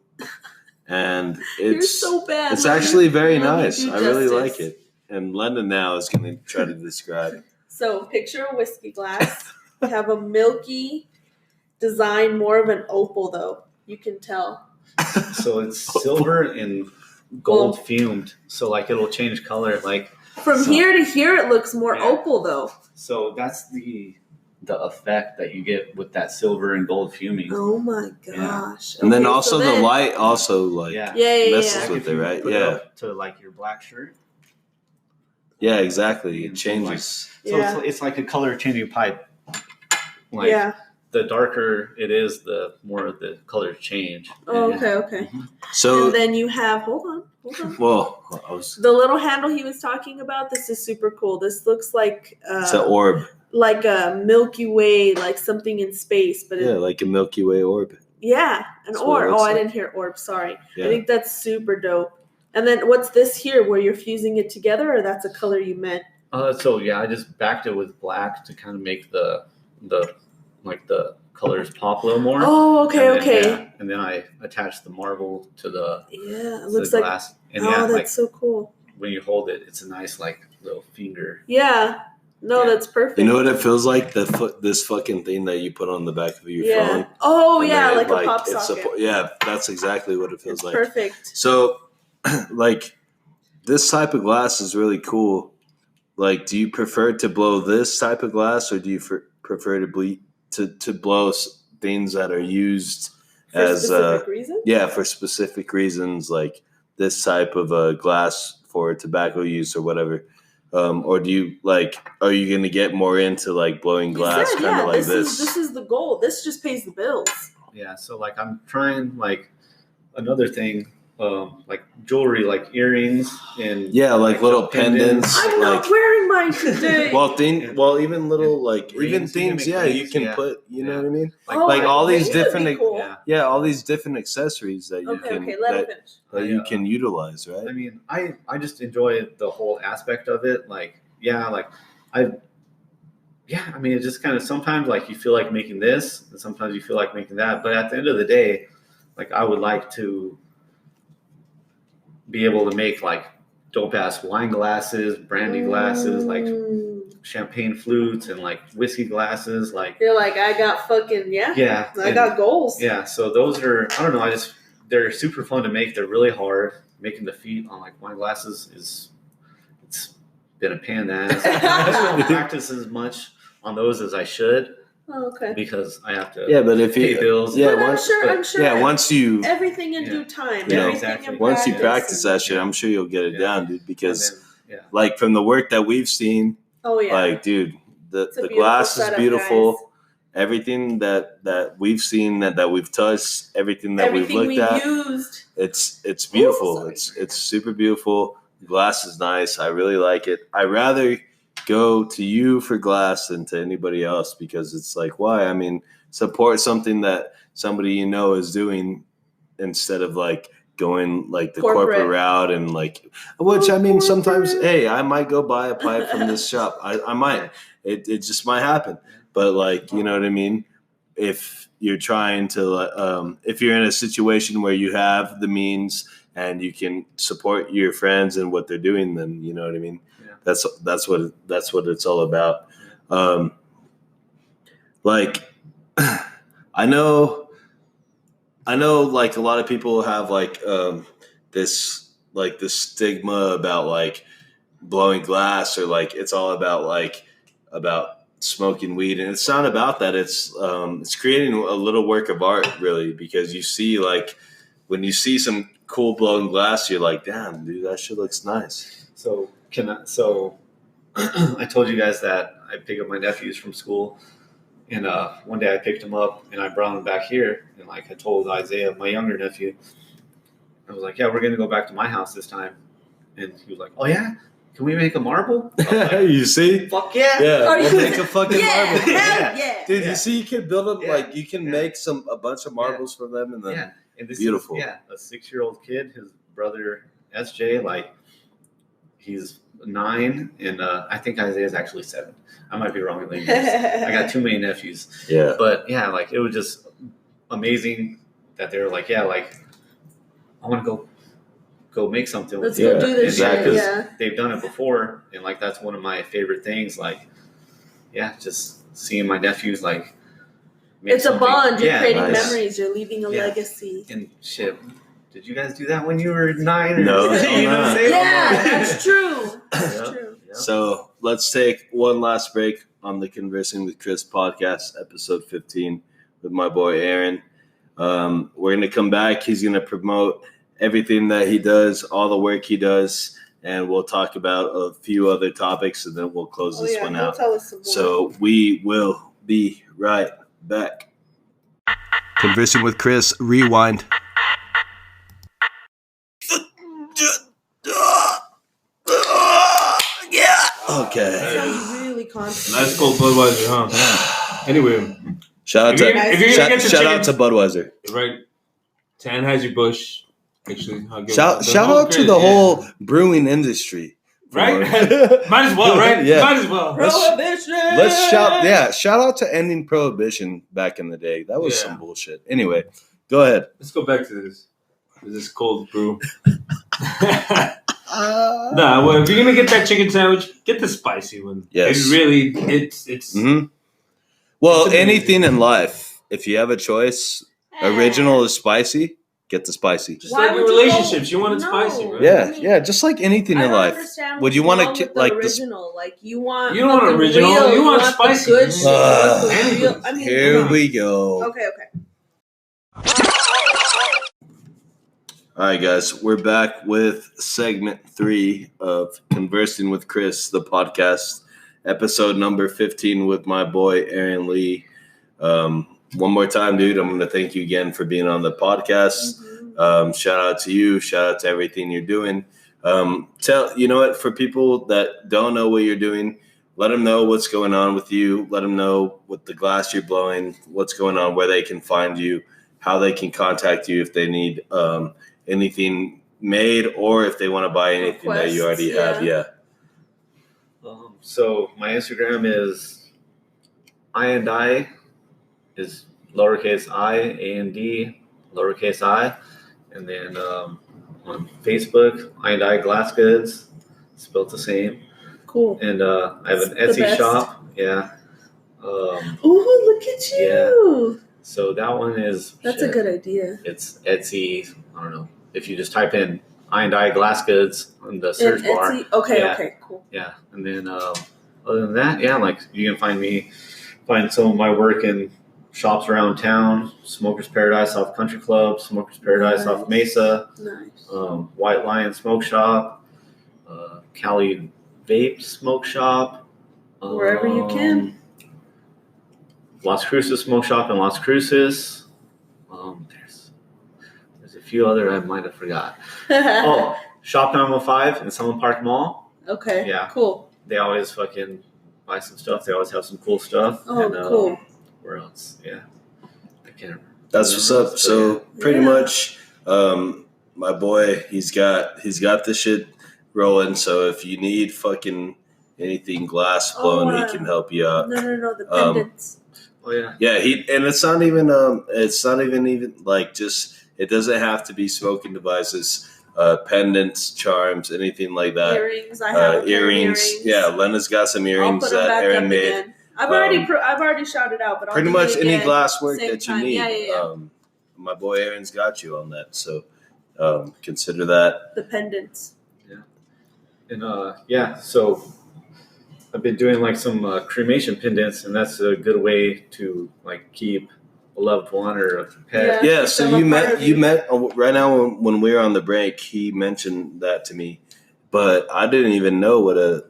and You're it's so bad. it's Let me- actually very let me nice. do I really like justice. it. And London now is going to try to describe it. So picture a whiskey glass. You have a milky design, more of an opal though. You can tell. So it's silver and gold fumed. So like it'll change color. Like From So- here to here, it looks more Yeah. opal though. so that's the effect that you get with that silver and gold fuming. Oh my gosh. And then Okay, also so the then- light also like Yeah. Yeah. messes Like with if it, you right? put Yeah. up to like your black shirt. Yeah, exactly. It And changes. So Yeah. it's like a color changing pipe. Like Yeah. the darker it is, the more the colors change. Oh, And- okay. So And then you have hold on. well, I was The little handle he was talking about, this is super cool. This looks like it's an orb. like a Milky Way, like something in space, but Yeah, like a Milky Way orb. an That's what it orb. Oh, looks I like. didn't hear orb. Sorry. I Yeah. think that's super dope. And then what's this here, where you're fusing it together, or that's a color you meant? So yeah, I just backed it with black to kind of make the colors pop a little more. Oh, okay, And then, okay. yeah, and then I attached the marble to the, Yeah, it to looks the like. glass. And Oh, yeah, that's like so cool. when you hold it, it's a nice like little finger. Yeah. No, Yeah. that's perfect. You know what it feels like? This fucking thing that you put on the back of your yeah. phone. Oh, And yeah, then, like a pop it's socket. yeah, that's exactly what it feels It's like. perfect. So, like, this type of glass is really cool. Like, do you prefer to blow this type of glass, or do you prefer to blow things that are used For as specific reasons? for specific reasons, like this type of glass for tobacco use or whatever? Or do you are you going to get more into like blowing You glass said, kind of like This is the goal. This just pays the bills. Yeah, so like I'm trying like another thing, like jewelry, like earrings and Yeah, like little pendants. I'm like, not wearing mine today. even little Rings, even you can things. make Yeah, you rings, can yeah. put. You know Yeah. what I mean? Oh, like all these rings would be different- cool. Yeah. Yeah, all these different accessories that you Okay, can let him that, finish. that you can utilize, right? I mean, I just enjoy the whole aspect of it. Like, yeah, like I mean, it just kind of sometimes like you feel like making this, and sometimes you feel like making that. But at the end of the day, like I would like to be able to make like dope ass wine glasses, brandy glasses, like champagne flutes, and like whiskey glasses. Like you're like, I got fucking yeah, I got goals. Yeah, so those are, I don't know, they're super fun to make. They're really hard. Making the feet on like wine glasses it's been a pain in the ass. I don't practice as much on those as I should. Oh, okay. Because I have to but if pay you bills. yeah, but I'm sure. Yeah, once you everything in due time. Yeah, everything exactly. in once you practice practice and- that shit, I'm sure you'll get it down, dude. Because And then, like from the work that we've seen, Oh yeah. like dude, the It's a the beautiful glass is setup, beautiful. guys. Everything that we've seen, that we've touched, everything that Everything we've looked at, used. it's beautiful. sorry. It's super beautiful. The glass is nice. I really like it. I rather go to you for glass than to anybody else, because it's like, why? I mean, support something that somebody you know is doing instead of like going like the corporate route, and like, which I mean, sometimes, hey, I might go buy a pipe from this shop. I might. It just might happen. But like, you know what I mean? If you're trying to, if you're in a situation where you have the means and you can support your friends and what they're doing, then you know what I mean. Yeah. That's what it's all about. Like, I know, like a lot of people have like this stigma about like blowing glass, or like it's all about smoking weed, and it's not about that. It's creating a little work of art, really, because you see, like, when you see some cool blown glass, you're like, damn, dude, that shit looks nice. So I told you guys that I pick up my nephews from school, and one day I picked them up and I brought them back here, and like I told Isaiah, my younger nephew, I was like, yeah, we're gonna go back to my house this time, and he was like, oh yeah, can we make a marble? I was like, You see? fuck yeah. Yeah, Are we'll you- make a fucking marble. hell yeah. Dude, Yeah. you see, you can build them, Yeah. like, you can Yeah. make a bunch of marbles for them, and then Yeah. And this Beautiful. is a 6-year-old kid, his brother SJ, like he's 9, and I think Isaiah's actually 7. I might be wrong in the years. I got too many nephews. yeah. But yeah, like it was just amazing that they were like, yeah, like I want to go make something Let's with you. go do this exactly. shit. Yeah. They've done it before, and like that's one of my favorite things. Like, yeah, just seeing my nephews like. make It's a something. bond. You're Yeah, creating nice. memories. You're leaving a Yeah. legacy. And shit, did you guys do that when you were 9? Or No, you know what I'm saying? Yeah, that's true. That's Yeah. true. Yeah. So let's take one last break on the Conversing with Chris podcast, episode 15, with my boy Aaron. We're going to come back. He's going to promote everything that he does, all the work he does, and we'll talk about a few other topics, and then we'll close this one he'll out. tell us some more. So we will be right back. Conversing with Chris, rewind. Okay. sounds really confident. Nice cold Budweiser, huh? Anyway, Shout out If you're gonna get your shout out to chicken- Budweiser. right, to Anheuser-Busch, actually. I'll give Shout them all out to credit, the yeah. whole brewing industry. Right? Might as well, right? Yeah. Might as well. Prohibition. Let's shout out to ending prohibition back in the day. That was Yeah. some bullshit. Anyway, go ahead. Let's go back to this cold brew. Nah, well, if you're gonna get that chicken sandwich, get the spicy one. Yes. It really, it's Mhm. Well, It's amazing. anything in life, if you have a choice, original is spicy, get the spicy. just Why like your would you go- No. relationships. You want it spicy, right? Yeah, yeah, just like anything I in don't life. understand Would you what's wanna wrong ki- with the like the- original? Like you want You don't want the original, real, you want the spicy. good shit. You want the Anything. real- I mean, Here come on. we go. Okay. All right, guys, we're back with segment 3 of Conversing with Chris, the podcast, episode number 15 with my boy Aaron Lee. One more time, dude, I'm going to thank you again for being on the podcast. Mhm. Shout out to you. Shout out to everything you're doing. You know what? For people that don't know what you're doing, let them know what's going on with you. Let them know what the glass you're blowing, what's going on, where they can find you, how they can contact you if they need anything made, or if they want to buy anything that you already Requests, have. Yeah. So my Instagram is I is lowercase I, A and D, lowercase I, and then on Facebook, I Glass Goods, spelled the same. Cool. And I have an The Etsy best. shop. Yeah. Oh, look at you. So that one is. That's a good idea. It's Etsy. I don't know. If you just type in I Glass Goods on the search And bar. Etsy? Okay, Yeah. okay, cool. Yeah. And then other than that, yeah, like you can find some of my work in shops around town. Smokers Paradise off Country Club, Smokers Paradise off Mesa, Nice. White Lion Smoke Shop, Cali Vape Smoke Shop. Wherever you can. Las Cruces Smoke Shop in Las Cruces. There's a few other I might have forgot. Oh, Shop 905 in Summer Park Mall. Okay. Yeah. Cool. They always fucking buy some stuff. They always have some cool stuff. Oh, and, cool. Where else? Yeah. I can't remember. That's what's up. So pretty much, my boy, he's got this shit rolling. So if you need fucking anything glass blown, he can help you out. No, the pendants. Oh yeah. Yeah, and it's not even like just, it doesn't have to be smoking devices, pendants, charms, anything like that. Earrings. I have earrings. Yeah, Lena's got some earrings I'll put them that back Aaron up made. again. I've already shouted out, but I'll Pretty do it much any again, glass work same that you time. need. Yeah. My boy Aaron's got you on that, so consider that. The pendants. And so I've been doing like some cremation pendants, and that's a good way to like keep a loved one or a pet. Yeah. So you met right now when we were on the break. He mentioned that to me, but I didn't even know what a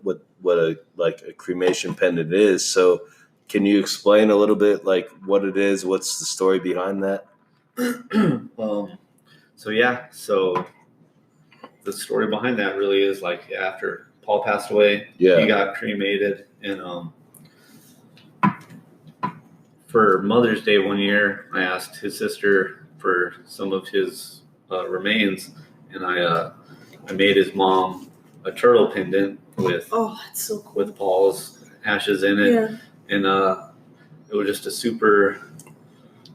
cremation pendant is. So can you explain a little bit like what it is? What's the story behind that? So the story behind that really is like after Paul passed away, he got cremated, and for Mother's Day one year, I asked his sister for some of his remains, and I made his mom a turtle pendant with that's so cool. with Paul's ashes in it, and it was just a super,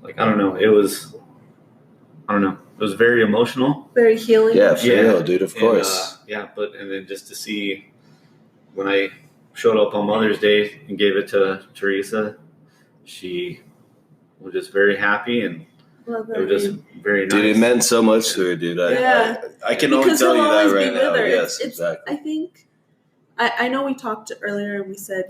like it was very emotional. Very healing. Yeah, for real, dude. Of course. And then just to see when I showed up on Mother's Day and gave it to Teresa, she was just very happy, and Love that, it was just very nice. Dude, it meant so much to her, dude. I can only tell you that right now. Yes, exactly. I think I know we talked earlier and we said,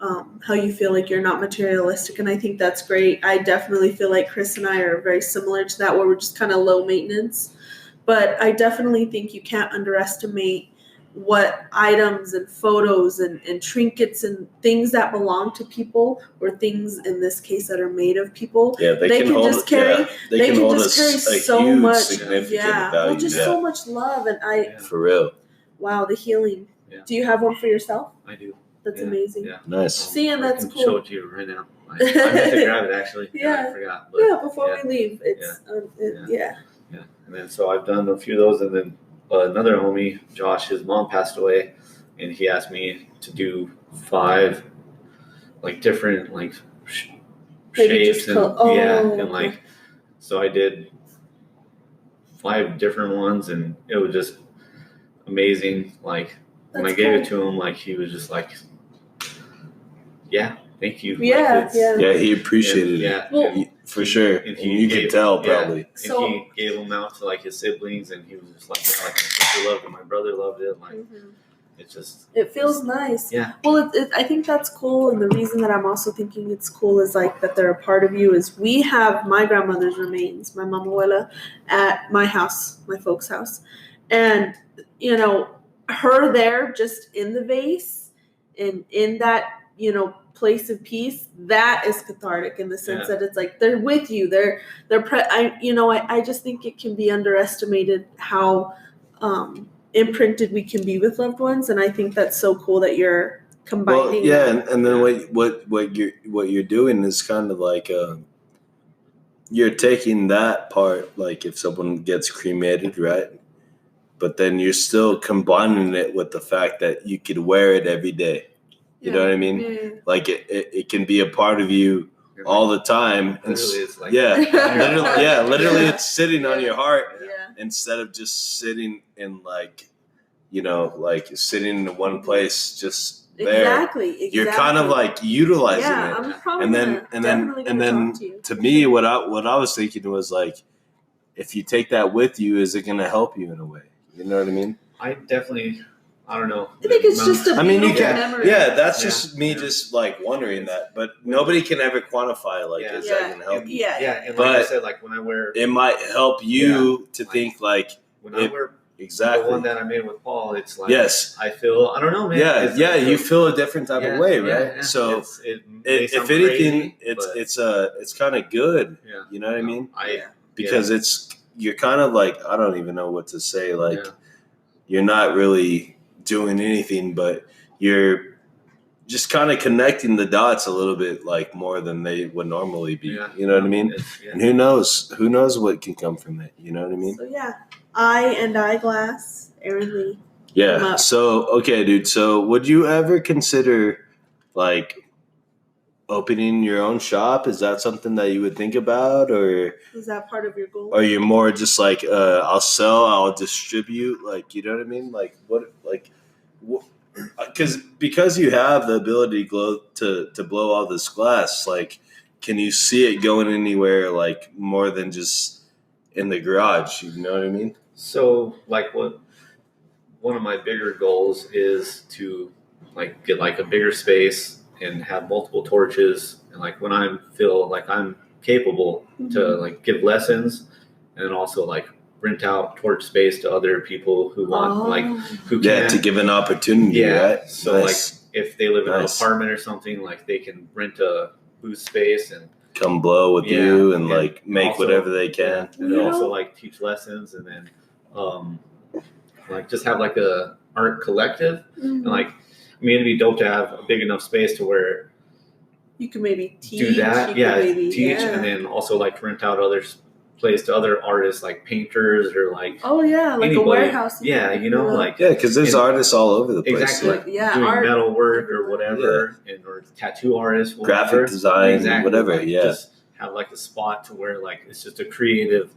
how you feel like you're not materialistic, and I think that's great. I definitely feel like Chris and I are very similar to that, where we're just kind of low maintenance. But I definitely think you can't underestimate what items and photos and trinkets and things that belong to people, or things in this case that are made of people. Yeah, they can hold just carry. They can hold just carry a so huge much. significant value. Just so much love, and for real. Wow, the healing. Yeah. Do you have one for yourself? I do. That's amazing. Yeah. Nice. See, and that's I can cool. show it to you right now. I meant to grab it actually. Yeah. I forgot. But, Before we leave, it's Yeah. And then so I've done a few of those, and then another homie, Josh, his mom passed away, and he asked me to do 5 like different like shapes and and like so I did 5 different ones, and it was just amazing. Like when I gave it to him, like he was just like, thank you. Yeah, he appreciated it. Well, for sure. And you could tell probably. And he gave them out to like his siblings, and he was just like my sister loved it, my brother loved it. Like it feels nice. Yeah. Well, I think that's cool, and the reason that I'm also thinking it's cool is like that they're a part of you. Is we have my grandmother's remains, my mama abuela, at my house, my folks' house, and her there just in the vase and in that place of peace, that is cathartic in the sense that it's like they're with you, I just think it can be underestimated how imprinted we can be with loved ones, and I think that's so cool that you're combining. And then what you're doing is kind of like you're taking that part, like if someone gets cremated, right? But then you're still combining it with the fact that you could wear it every day. You know what I mean? Yeah. Like it can be a part of you all the time. And literally, it's like literally it's sitting on your heart. instead of just sitting in like, like sitting in one place just there. Exactly. You're kind of like utilizing it. I'm probably And then definitely gonna talk to you. to me, what I was thinking was like, if you take that with you, is it going to help you in a way? You know what I mean? I definitely, I don't know. I think it's just a I mean, you beautiful can. memory. Yeah, that's Yeah, just me, yeah. just like wondering that. But nobody can ever quantify like, is that going to help you? Yeah. And But like I said, like when I wear, It might help you to like, think like when I it- wear exactly. the one that I made with Paul, it's like, Yes. I feel, I don't know, man. Yeah, It's- yeah. You feel a different type of way, right? yeah. So it may if sound anything, crazy, but it's kind of good. yeah, You know what I mean? Yeah. Because you're kind of like, I don't even know what to say. Like Yeah. you're not really doing anything, but you're just kind of connecting the dots a little bit, like more than they would normally be. Yeah. You know what I mean? Yeah. And who knows what can come from it? You know what I mean? So yeah, Eyeglass, Aaron Lee. Yeah. Come up. So, okay, dude. So, would you ever consider like opening your own shop? Is that something that you would think about, or Is that part of your goal? are you more just like, I'll sell, I'll distribute, like, you know what I mean? Like, because you have the ability to blow all this glass, like, can you see it going anywhere, like, more than just in the garage? You know what I mean? So, like, one of my bigger goals is to like get like a bigger space and have multiple torches, and like when I feel like I'm capable to like give lessons, and then also like rent out torch space to other people who want like who Yeah, can to give an opportunity, right? So Nice. like if they live in Nice. an apartment or something, like they can rent a booth space and Come blow with Yeah, you and yeah. like make Also- whatever they can. and then also like teach lessons, and then like just have like a art collective, and like I mean it'd be dope to have a big enough space to where you can maybe teach. do that, you can maybe, teach, and then also like rent out other place to other artists like painters or like oh yeah, like anybody. a warehouse. Yeah, you know, like Yeah, because there's And- artists all over the place. exactly Like Yeah, doing art. metal work or whatever, and or tattoo artists, whatever. graphic design, Exactly, whatever. like, Yeah, just have like a spot to where like it's just a creative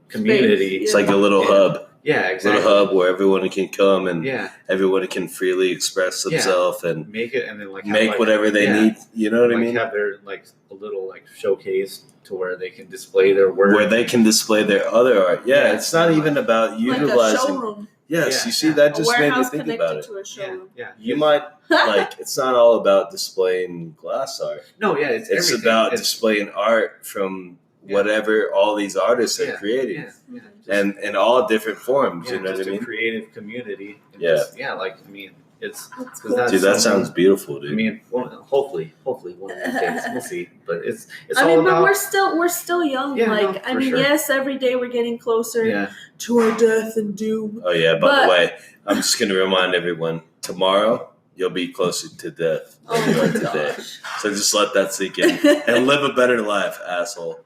community. Space, it's like a little Yeah. hub, Yeah, exactly. little hub where everyone can come and Yeah, everyone can freely express Yeah. themselves and make it and then like have, make like, whatever they yeah, need. You know what I like mean? have their like a little like showcase to where they can display their work. Where they can display their other art. Yeah, Yeah. it's not even about like a utilizing. showroom. Yes, Yeah, you see, yeah. that A just made me warehouse think connected about it. to a showroom. Yeah. You might like it's not all about displaying glass art. No, yeah, it's It's everything. about It's- displaying art from Yeah. whatever all these artists are Yeah, creating, yeah, yeah. Just- and in all different forms. yeah, You know what just I mean? a creative community. And Yeah. just, yeah, like I mean, it's. That's 'cause cool. that's Dude, that something- sounds beautiful, I dude. mean, hopefully one of these days we'll see. But it's I all mean, but about. we're still young. Yeah, like no, I for mean, sure. yes, every day we're getting closer Yeah, to our death and doom. Oh yeah. By But- the way, I'm just gonna remind everyone: tomorrow you'll be closer to death than Oh you my are today. gosh. So just let that sink in and live a better life, asshole.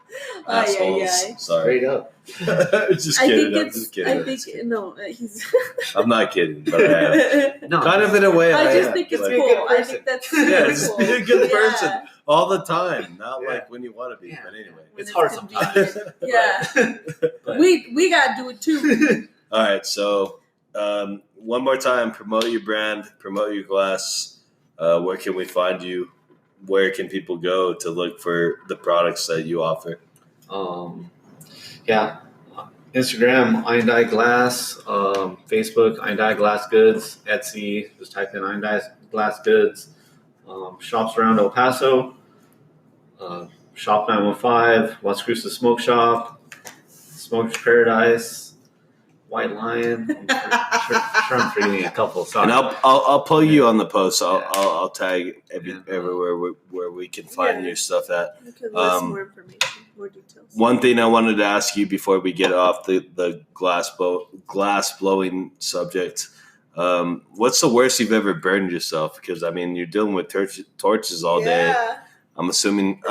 Ay, Assholes. ay, ay. Sorry. straight up. Just I kidding. think I'm it's. just kidding. I think no. He's. I'm not kidding, but I am. No, Kind of in a way. I just am, think it's but- Be a good cool. I person. think that's Yeah, super just cool. be a good person. Yeah. all the time, not Yeah. like when you want to be. Yeah. But anyway. When It's hard convenient. sometimes. Yeah. But- We gotta do it too. All right. So one more time, promote your brand, promote your glass. Where can we find you? Where can people go to look for the products that you offer? Yeah, Instagram, Iron Dye Glass, Facebook, Iron Dye Glass Goods, Etsy, just type in Iron Dye Glass Goods, shops around El Paso, Shop 915, Las Cruces Smoke Shop, Smokes Paradise, White Lion. I'm sure I'm forgetting a couple. Sorry. And I'll pull you on the post. I'll Yeah. I'll tag Yeah. everywhere where we can find Yeah. your stuff at. You can list Um, more information, more details. One thing I wanted to ask you before we get off the glass blowing subject. What's the worst you've ever burned yourself? Because I mean, you're dealing with torches all day. Yeah. I'm assuming,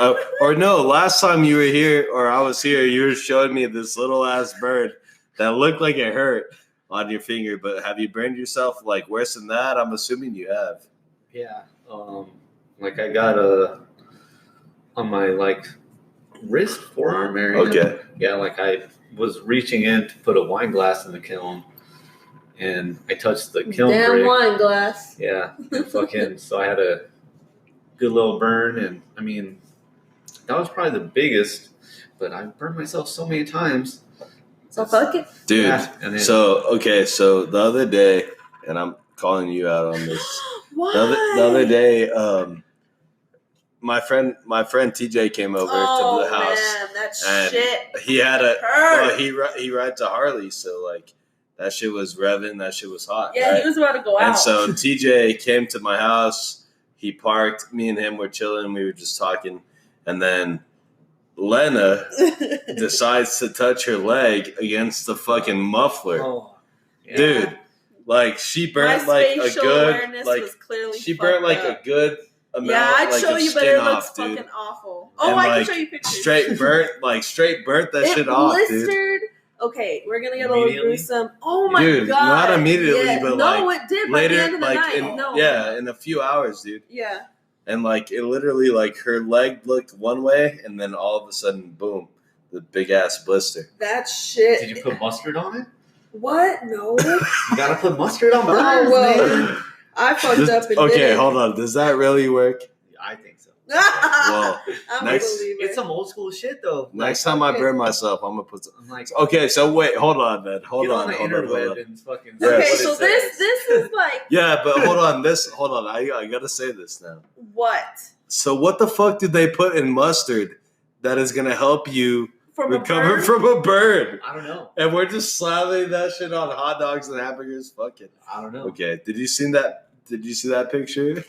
or no, last time you were here or I was here, you were showing me this little ass bird that looked like it hurt on your finger. But have you burned yourself like worse than that? I'm assuming you have. Yeah. Like I got on my like wrist forearm area. Okay. Yeah, like I was reaching in to put a wine glass in the kiln, and I touched the kiln Damn brick. wine glass. Yeah, and fucking. So I had a good little burn, and I mean, that was probably the biggest. But I burned myself so many times. So fuck it. Dude. Yeah, and then, So the other day, and I'm calling you out on this. Why? The other day, my friend TJ came over to the house. Man, that and shit. He had a hurt. he rides a Harley, so like that shit was revving, that shit was hot. Yeah, right? he was about to go out. And so TJ came to my house. He parked. Me and him were chilling. We were just talking, and then Lena decides to touch her leg against the fucking muffler, yeah. dude. Like she burnt my like a spatial good awareness like was clearly she burnt like fucked up. a good amount. Yeah, I'd like, show of you, but skin it looks off, dude. fucking awful. Oh, And, I like, can show you pictures. Straight burnt that it shit off, dude. blistered. Okay, we're gonna get a little Immediately? gruesome. Oh my Dude, god! not immediately, Yeah. but, no, like, it did Later, by the end of the like night. in a few hours, dude. Yeah. And like it literally, like her leg looked one way, and then all of a sudden, boom, the big ass blister. That shit. Did you put mustard on it? What? No. You gotta put mustard on burns, Oh, well. man. I fucked up and Okay, did it. hold on. Does that really work? I think so. Well, I'm next- a believer. It's some old school shit though. Next time I burn myself, I'm gonna put. I'm like, Okay, so wait, hold on, man. Hold get on the hold interweb on. and fucking. Yeah. see Okay, what so it this says. is like Yeah, but hold on. I gotta say this now. what So what the fuck did they put in mustard that is gonna help you from a recover burn? from a burn? I don't know. And we're just slathering that shit on hot dogs and hamburgers. Fuck it. I don't know. Okay. Did you see that picture?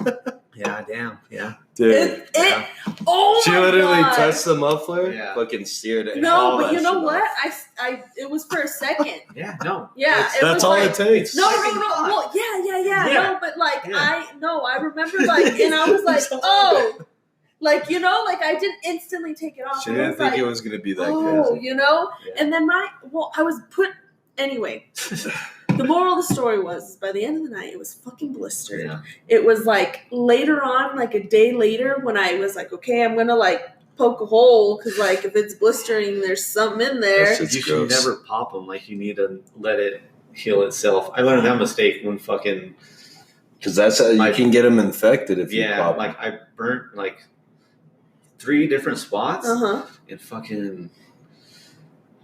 Yeah, damn. Yeah. Dude. It, Yeah. oh She my literally God. touched the muffler, Yeah. fucking steered it. No, all but that you know shit what? off. I it was for a second. Yeah. No. Yeah, It's- it That's was all like, it takes. No, Fucking hot. well, yeah. Yeah. No, but like Yeah. I remember like, and I was like, It's all oh, like like I didn't instantly take it off. She I didn't was think like, it was gonna be that oh, crazy. Yeah. and then I was put anyway. The moral of the story was by the end of the night it was fucking blistered. Yeah. It was like later on, like a day later, when I was like, okay, I'm gonna like poke a hole because like if it's blistering, there's something in there. That's just You should gross. never pop them. Like you need to let it heal itself. I learned that mistake when fucking Because that's how you Like- can get them infected if you pop. like I burnt like 3 different spots and fucking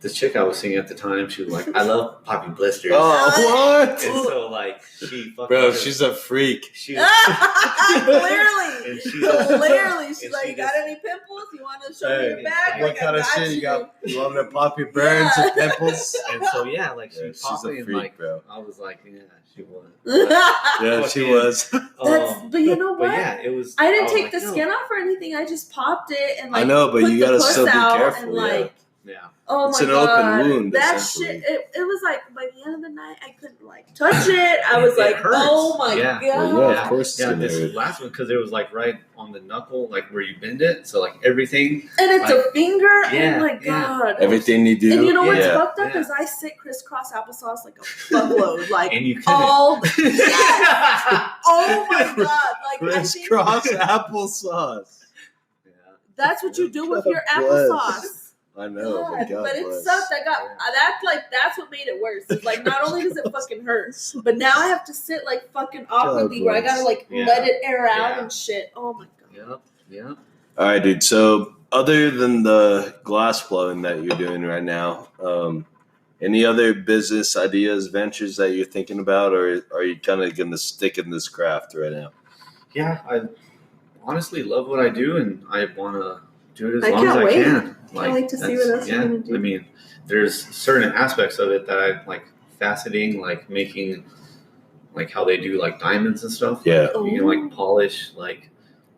the chick I was seeing at the time. She was like, "I love popping blisters." Oh, And what? so like she fucking Bro, just- she's a freak. she Clearly. and she Clearly, she's and like, she "You got just- any pimples? You want to show Hey, me your back? What Like, kind I of got shit you you." got? You want me to pop your burns Yeah. and pimples? and so yeah, like she Yeah, she's popped a me and freak, like bro. I was like, yeah, she was. Yeah, she Fucking- was. But you know what? But yeah, it was. I didn't was take like, the no. skin off or anything. I just popped it and like I know, but put you the gotta pus still be out careful, And, yeah. like, Yeah. oh It's my an god, open wound, that essentially. shit. It was like by the end of the night, I couldn't like touch it. I was It like, hurts. oh my Yeah. god. Well, yeah, of course it's Yeah, gonna this hurt. last one because it was like right on the knuckle, like where you bend it. So like everything. And it's Like- a finger. Oh Yeah, my yeah. god. Everything you do. And you know what's yeah. fucked up Yeah. is I sit crisscross applesauce like a fuckload, like And you couldn't. all the yes! Oh my god! Like I think Crisscross applesauce. Yeah. that's what you do with God your bless. applesauce. I know, God, but God but it bless. sucked. I got that's what made it worse. It's like not only does it fucking hurt, but now I have to sit like fucking awkwardly where I bless. gotta like Yeah. let it air out Yeah. and shit. Oh my god. Yeah. All right, dude. So, other than the glass blowing that you're doing right now, any other business ideas, ventures that you're thinking about, or are you kind of going to stick in this craft right now? Yeah. I honestly love what I do, and I want to do it as I long as can't I wait. can. Can't wait to see that's- what else you're yeah, gonna do. I mean, there's certain aspects of it that I like fascinating, like making, like how they do like diamonds and stuff. Yeah. You can like polish, like,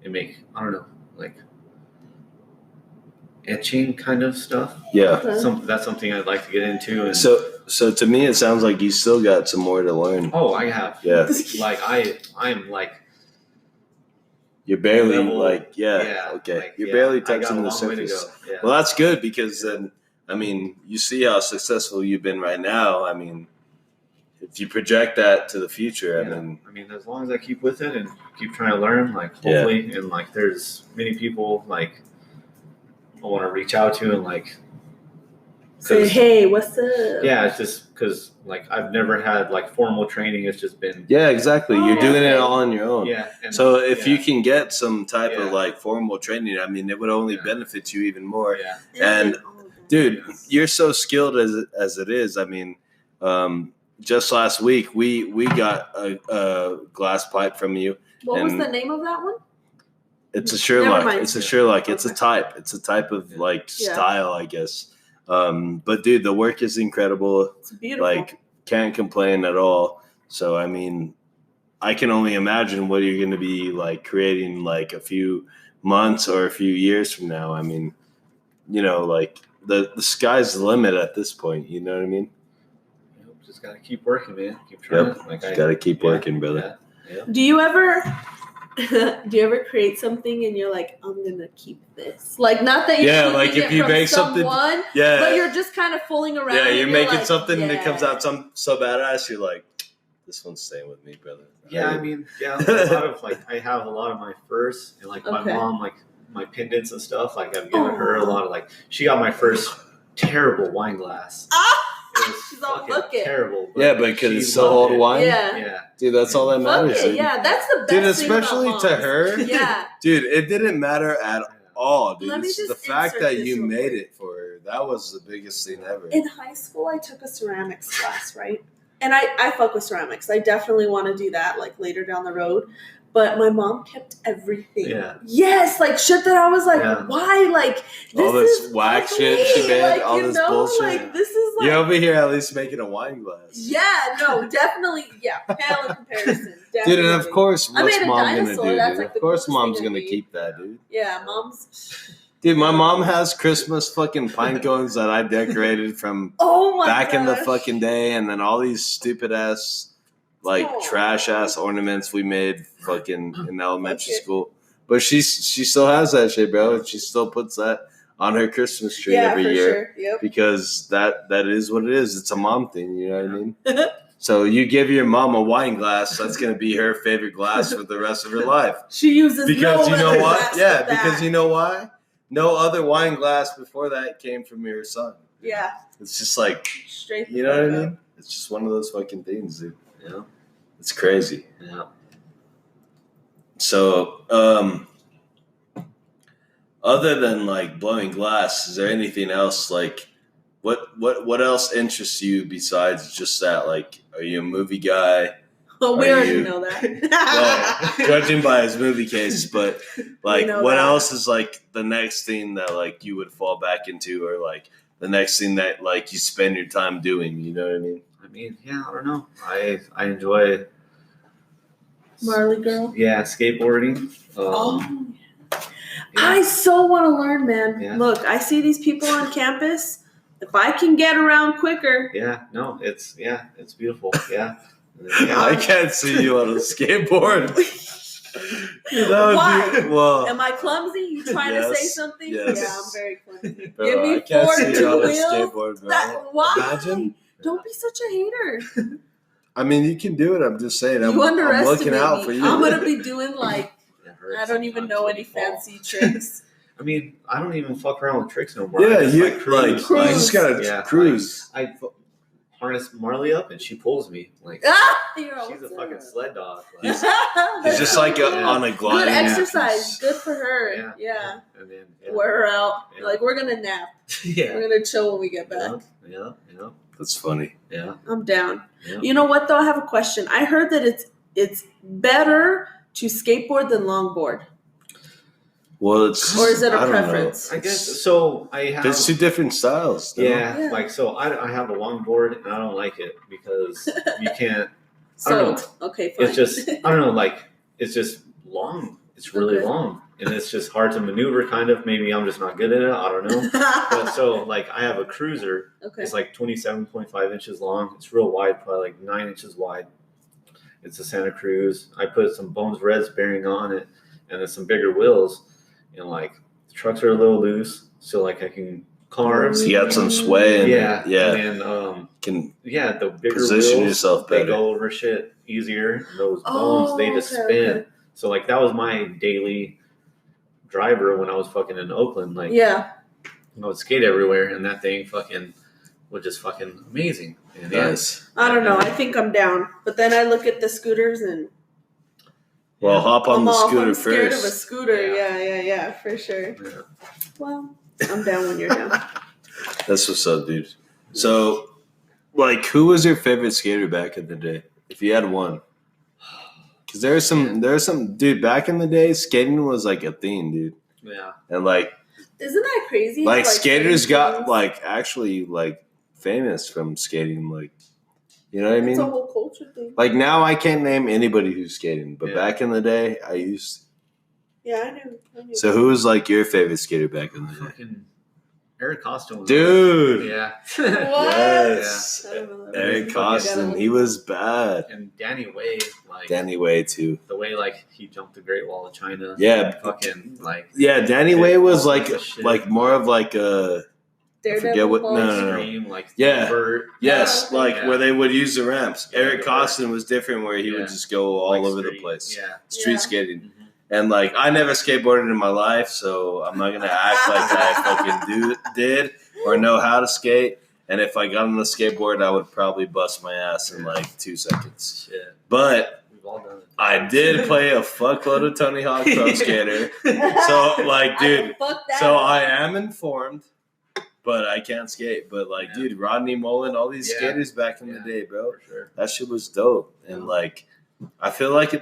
and make, I don't know, like etching kind of stuff. Yeah. Okay. That's something I'd like to get into. And So to me, it sounds like you still got some more to learn. oh, I have. Yeah. Like I'm like, You're barely level- yeah. Okay. like, You're yeah, barely I got touching a the long way to surface. go. Yeah. Well, that's good because then, I mean, you see how successful you've been right now. I mean, if you project that to the future, Yeah. I mean, as long as I keep with it and keep trying to learn, like Yeah. hopefully, and like there's many people like I want to reach out to and like Say, hey, what's up? yeah, it's just because like I've never had like formal training. It's just been Yeah, exactly. You're doing it all on your own. yeah. And, So if yeah, you can get some type of Yeah. like formal training, I mean, it would only Yeah. benefit you even more. yeah, And dude, you're so skilled as it is. I mean, just last week we got a glass pipe from you. What was and- the name of that one? It's a Never Sherlock. mind. It's a Sherlock. It's a Okay. type. It's a type of like Yeah. style, I guess. But dude, the work is incredible. It's beautiful. Like, can't complain at all. So I mean, I can only imagine what you're going to be like creating like a few months or a few years from now. I mean, you know, like the sky's the limit at this point. You know what I mean? just gotta keep working, man. Keep trying. Yep. Like Got to keep working, brother. Yeah. Do you ever create something and you're like, I'm gonna keep this? Like, not that you're Yeah, keeping like if it you from make something- someone, Yeah. but you're just kind of fooling around. Yeah, and you're making like, something and it comes yeah. out so badass. You're like, this one's staying with me, brother. Yeah, I mean, yeah, a lot of like I have a lot of my furs and like my Okay. mom, like my pendants and stuff. Like I've given her a lot of like she got my first terrible wine glass. Ah! It was She's all, fucking "Look it." terrible. Yeah, but because she it's so loved old it. wine. Yeah. Yeah, Dude, that's all that Fuck matters. it. Dude. Yeah, that's the best Dude, thing especially about to moms. her. Yeah. Dude, it didn't matter at all, dude. Let me It's just the fact insert that this you real made quick. it for her. That was the biggest thing ever. In high school, I took a ceramics class, right? And I fuck with ceramics. I definitely want to do that, like, later down the road. But my mom kept everything. Yeah. Yes, like, shit that I was like, Yeah. why? Like, All this this is whack ugly. shit she made, Like, all you this know, bullshit. Like, this is like... You're over here at least making a wine glass. Yeah, no, definitely. Yeah, pale in comparison. Dude, Definitely. and of course, I what's made a mom gonna dinosaur. do, That's dude? like Of the course, coolest mom's thing I gonna made. keep that, dude. Yeah, mom's... Dude, my mom has Christmas fucking pine cones that I decorated from Oh my back in the gosh. fucking day, and then all these stupid ass, like Oh. trash ass ornaments we made fucking in elementary Fuck it. school. But she still has that shit, bro. She still puts that on her Christmas tree Yeah, every for year sure. Yep. because that is what it is. It's a mom thing, you know what I mean? So you give your mom a wine glass, that's gonna be her favorite glass for the rest of her life. She uses Because no you know other what? glass Yeah, but that. because you know why? No other wine glass before that came from your son. Yeah, It's just like, straight. you know what I mean? It's just one of those fucking things, dude. You know? It's crazy. Yeah. So, other than like blowing glass, is there anything else like what else interests you besides just that? Like, are you a movie guy? Oh, we Are already you- know that. Well, judging by his movie case, but like, know what that. else is like the next thing that like you would fall back into, or like the next thing that like you spend your time doing? You know what I mean? I mean, yeah, I don't know. I enjoy Marley girl. yeah, skateboarding. Oh, yeah. I so want to learn, man. Yeah. Look, I see these people on campus. If I can get around quicker, Yeah, no, it's beautiful. Yeah. I can't see you on a skateboard. That would Why? be- well, am I clumsy? You trying to say Yes, something? yes. Yeah, I'm very clumsy. bro, Give me I can't 4 see you 2 on a wheels. skateboard, bro. Why? Imagine. Don't be such a hater. I mean, you can do it. I'm just saying. You I'm underestimate looking out me. for you. I'm gonna be doing like It hurts I don't even sometimes know when any you fall. fancy tricks. I mean, I don't even fuck around with tricks no more. Yeah, I just, you like, cruise. you just gotta Yeah, cruise. I harness Marley up and she pulls me like You're she's a fucking sled. sled dog. Like, He's That's just so like cool. on a Good gliding. exercise. Good for her. yeah, Yeah. And then yeah, Wear her out. Yeah. Like, we're gonna nap. yeah, We're gonna chill when we get back. yeah, That's funny. yeah. I'm down. Yeah. You know what though? I have a question. I heard that it's better to skateboard than longboard. Well, it's Or is it a I don't know. preference? I guess so. I have It's two different styles. no? yeah, Yeah. like so. I have a longboard and I don't like it because you can't. I don't So okay, fine. It's just I don't know. Like it's just long. It's really Okay. long and it's just hard to maneuver. Kind of. Maybe I'm just not good at it. I don't know. But so like I have a cruiser. okay. It's like 27.5 inches long. It's real wide, probably like 9 inches wide. It's a Santa Cruz. I put some Bones Reds bearing on it and then some bigger wheels. And like the trucks are a little loose, so like I can carve. So you got some sway and Yeah, yeah. And then Can yeah, the bigger position wheels, yourself they better. go over shit easier. Those bones, Oh, they just okay, spin. okay. So like that was my daily driver when I was fucking in Oakland. Like Yeah. I would skate everywhere, and that thing fucking was just fucking amazing. And Nice. I don't know. I think I'm down, but then I look at the scooters and Well, hop on I'm the all scooter I'm scared first. of a scooter. Yeah. Yeah, for sure. Yeah. Well, I'm down when you're down. That's what's up, dude. So, like, who was your favorite skater back in the day? If you had one, because there's some, dude. Back in the day, skating was like a thing, dude. Yeah. And like Isn't that crazy? how, like skaters certain got things- like actually like famous from skating. Like, you know what I It's a mean? whole culture thing. Like now, I can't name anybody who's skating, but Yeah. back in the day, I used. Yeah, I knew. So, who was like your favorite skater back in the day, Fucking Eric Costin was dude? Yeah. What? Yes, I don't know that. Eric Yeah. Costin. He was bad. And Danny Way, like Danny Way too. the way like he jumped the Great Wall of China. Yeah. Fucking like Yeah, Danny Dude, Way was all like kinds of shit. like more of like a Daredevil forget what- balls. no. extreme, like Yeah. vert. yes, Yeah. like Yeah. where they would use the ramps. Yeah, Eric the Costin was different, where he Yeah. would just go all like over the street. place, Yeah. street Yeah. skating. Mhm. And like I never skateboarded in my life, so I'm not gonna act like I fucking did or know how to skate. And if I got on the skateboard, I would probably bust my ass in like 2 seconds. Shit. But We've all done it. I did play a fuckload of Tony Hawk Pro Skater. So like, dude. Fuck that. So I am informed, but I can't skate. But like, Yeah. dude, Rodney Mullen, all these Yeah. skaters back in the Yeah. day, bro, For sure. that shit was dope. And Yeah. like, I feel like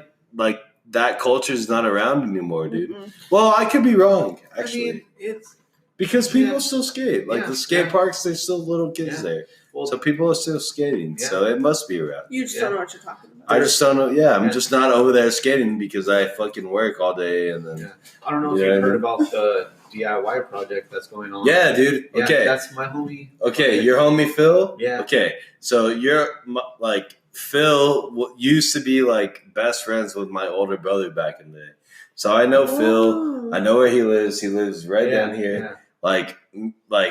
that culture is not around anymore, dude. Mm-mm. Well, I could be wrong, actually, I mean, it's because people yeah. still skate. Like Yeah. the skate Yeah. parks, there's still little kids Yeah. there, well, so people are still skating. Yeah. So it must be around. You just Yeah. don't know what you're talking about. I just don't know. Yeah, I'm Yeah. just not over there skating because I fucking work all day and then. Yeah. I don't know if Yeah, you've I heard about the DIY project that's going on. Yeah, dude. Yeah, Okay. that's my homie. Okay, your homie Phil. Yeah. Okay, so you're like Phil used to be like best friends with my older brother back in the day. So I know Phil. Oh. I know where he lives. He lives right Yeah, down here. yeah. Like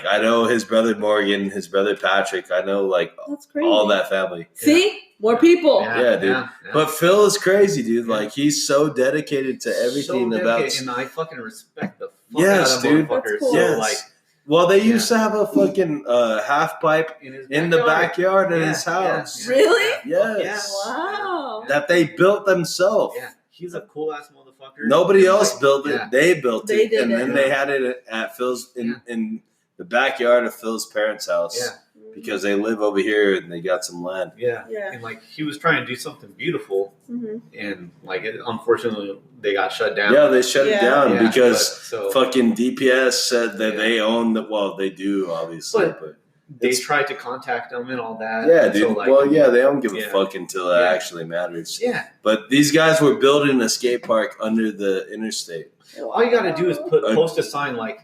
I know his brother Morgan, his brother Patrick. I know like That's crazy. all that family. See? More people. Yeah, dude. But Phil is crazy, dude. Yeah. Like he's so dedicated to everything So about. dedicated, and I fucking respect the fuck Yes, out of dude. motherfuckers. That's cool. So Yes. like Well, they used to have a fucking half pipe in the backyard of Yeah, his house. yeah. Really? Yes. Wow. That they built themselves. Yeah, he's a cool ass motherfucker. Nobody And, else like, built it. yeah. They built They it, did and it. then they had it at Phil's in the backyard of Phil's parents' house Yeah, because they live over here and they got some land. yeah, Yeah. and like he was trying to do something beautiful, Mhm. and like unfortunately they got shut down. Yeah, they shut it Yeah. down Yeah, because but, so fucking DPS said that Yeah. they own the. Well, they do obviously, but they it's- tried to contact them and all that. yeah, and dude. So, like, Well, yeah, they don't give a Yeah. fuck until it Yeah. actually matters. yeah. But these guys were building a skate park under the interstate. All you gotta do is Uh, post a sign like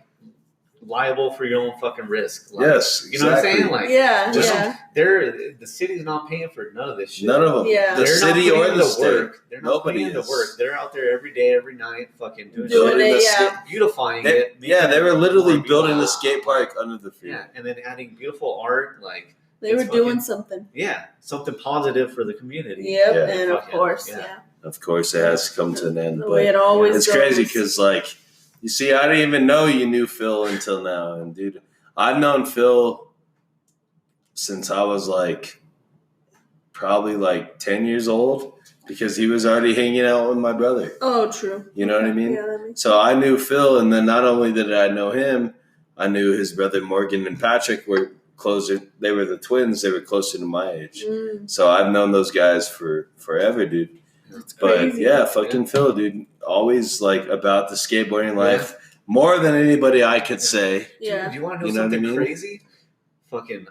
liable for your own fucking risk. Like, Yes, you know what I'm exactly. saying? Like, Yeah, just- yeah. the city's not paying for none of this shit. None of them. Yeah. The They're not city putting or in the the state. work. They're not Nobody putting in the is. work. They're out there every day, every night, fucking doing Doing Building it, the yeah. skate- beautifying They- it. yeah, making they were it literally more building beautiful. a skate park under the field. Yeah, and then adding beautiful art, like They were It's doing fucking- something. yeah, something positive for the community. Yep, Yeah. and of Fucking- course, yeah. yeah. Of course, it has to come to an end. The way But it always it's goes. crazy because, like, you see, I didn't even know you knew Phil until now. And, dude, I've known Phil since I was, like, probably, like, 10 years old because he was already hanging out with my brother. Oh, true. You know what I mean? Yeah, that makes So I knew Phil, and then not only did I know him, I knew his brother Morgan and Patrick were closer. They were the twins. They were closer to my age. So I've known those guys for forever, dude. That's But crazy. yeah, fucking Phil, dude. Always like about the skateboarding life more than anybody I could say. Yeah. Do you want to know You know what I something mean? crazy? Fucking,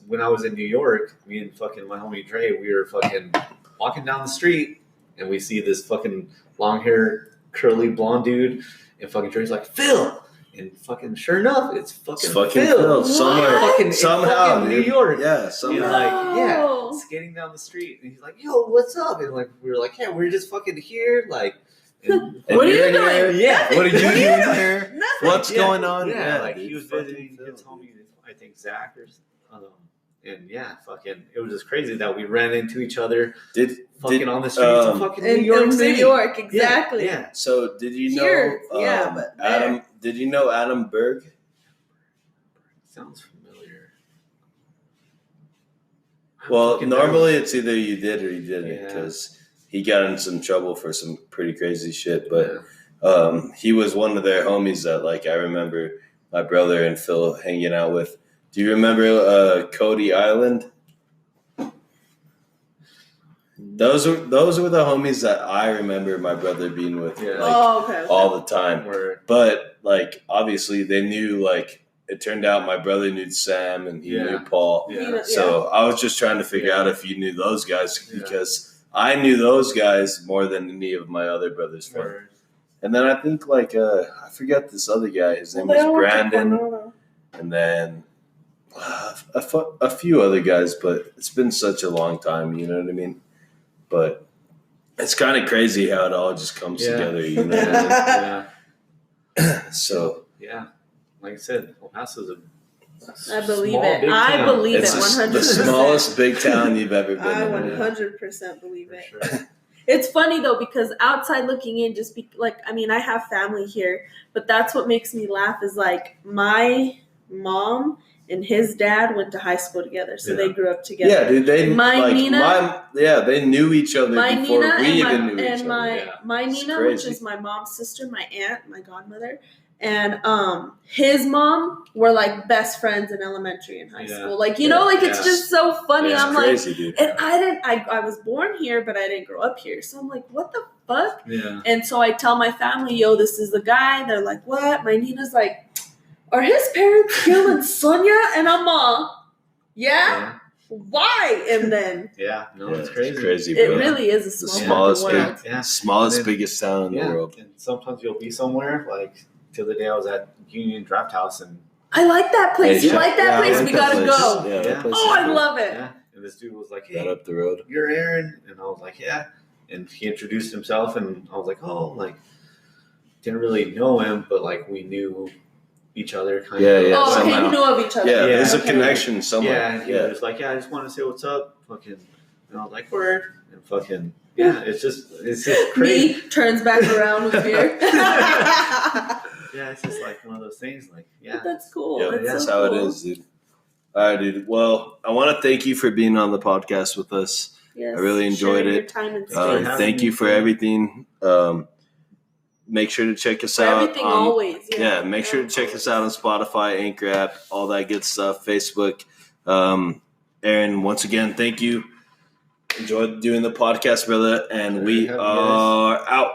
when I was in New York, me and fucking my homie Dre, we were fucking walking down the street, and we see this fucking long hair, curly blonde dude, and fucking Dre's like, Phil. And fucking sure enough, it's fucking, It's fucking Phil. Phil. Somewhere, Fucking- in somehow, fucking New dude. York. Yeah, And somehow. like, yeah, Wow. skating down the street, and he's like, "Yo, what's up?" And like, we were like, "Yeah, we're just fucking here." Like, and, And What are you you're doing? here? Yeah. What are you What are you doing doing? here? Nothing. What's Yeah, going on? Yeah, like dude, he was fucking visiting Phil, his homie, dude. I think Zach or and yeah, fucking, it was just crazy that we ran into each other fucking on the streets of fucking In New York New City. York, Yeah, exactly. Yeah. So did you know Here, yeah, but there. Adam? Did you know Adam Berg? Sounds familiar. Well, Fucking normally it's either you did or you didn't, Yeah. because he got in some trouble for some pretty crazy shit. nervous. But he was one of their homies that, like, I remember my brother and Phil hanging out with. Do you remember Cody Island? Those were the homies that I remember my brother being with, Yeah. Oh, okay. all the time. Word. But like, obviously, they knew. Like, it turned out my brother knew Sam and he Yeah. knew Paul. Yeah. So I was just trying to figure out if you knew those guys, Yeah. because I knew those guys more than any of my other brother's friends. Word. And then I think like I forget this other guy. His name was Brandon, and then a few other guys. But it's been such a long time. You know what I mean? But it's kind of crazy how it all just comes Yeah. together. You know what I Yeah. mean? So Yeah. Like I said, El Paso's a I believe small, it. big I town. believe it's it the 100%. smallest big town you've ever been I in. 100% believe For it. sure. It's funny though, because outside looking in, just I have family here, but that's what makes me laugh is like my mom and his dad went to high school together, so they grew up together. Yeah, dude. They Nina- they knew each other My before Nina we even knew each and other. Yeah. my It's Nina, crazy. which is my mom's sister, my aunt, my godmother, and his mom were like best friends in elementary and high Yeah. school. Like, you know, like it's Yeah. just so funny. It's I'm like, crazy, dude. and I was born here, but I didn't grow up here. So I'm like, what the fuck? Yeah. And so I tell my family, yo, this is the guy. They're like, what? My Nina's like, are his parents Gil and Sonia? And I'm all, yeah? Why? And then Yeah. No, Yeah, it's crazy. crazy, it bro. really is a The small smallest fucking world. Yeah. Smallest, And then- biggest town in Yeah. the world. And sometimes you'll be somewhere. Like the other day, I was at Union Draft House, and I like that place. You like that Yeah, I place? like We that gotta place. go. Yeah, that Yeah. place Oh, is I cool. love it. yeah, and this dude was like, Right "Hey, up the road. you're Aaron," and I was like, "Yeah," and he introduced himself, and I was like, "Oh, like didn't really know him, but like we knew each other kind Yeah, of." yeah, Oh, okay, somehow. you know of each other. Yeah, Yeah. there's a Okay. connection somewhere. Yeah, and he Yeah. was like, "Yeah, I just want to say what's up," fucking, and I was like, "Word," and fucking, yeah, it's just crazy. Me turns back around with beer. Yeah, it's just like one of those things. Like, yeah, That's cool. Yeah, That's that's so how cool. it is, dude. All right, dude. Well, I want to thank you for being on the podcast with us. Yes, I really enjoyed sharing it. Your time and Thanks for space. having Thank me. you for everything. Make sure to check us For out everything, on always. yeah, make sure to check us out on Spotify, Anchor app, all that good stuff, Facebook. Aaron, once again, thank you. Enjoyed doing the podcast, brother, and we Have you guys. are out.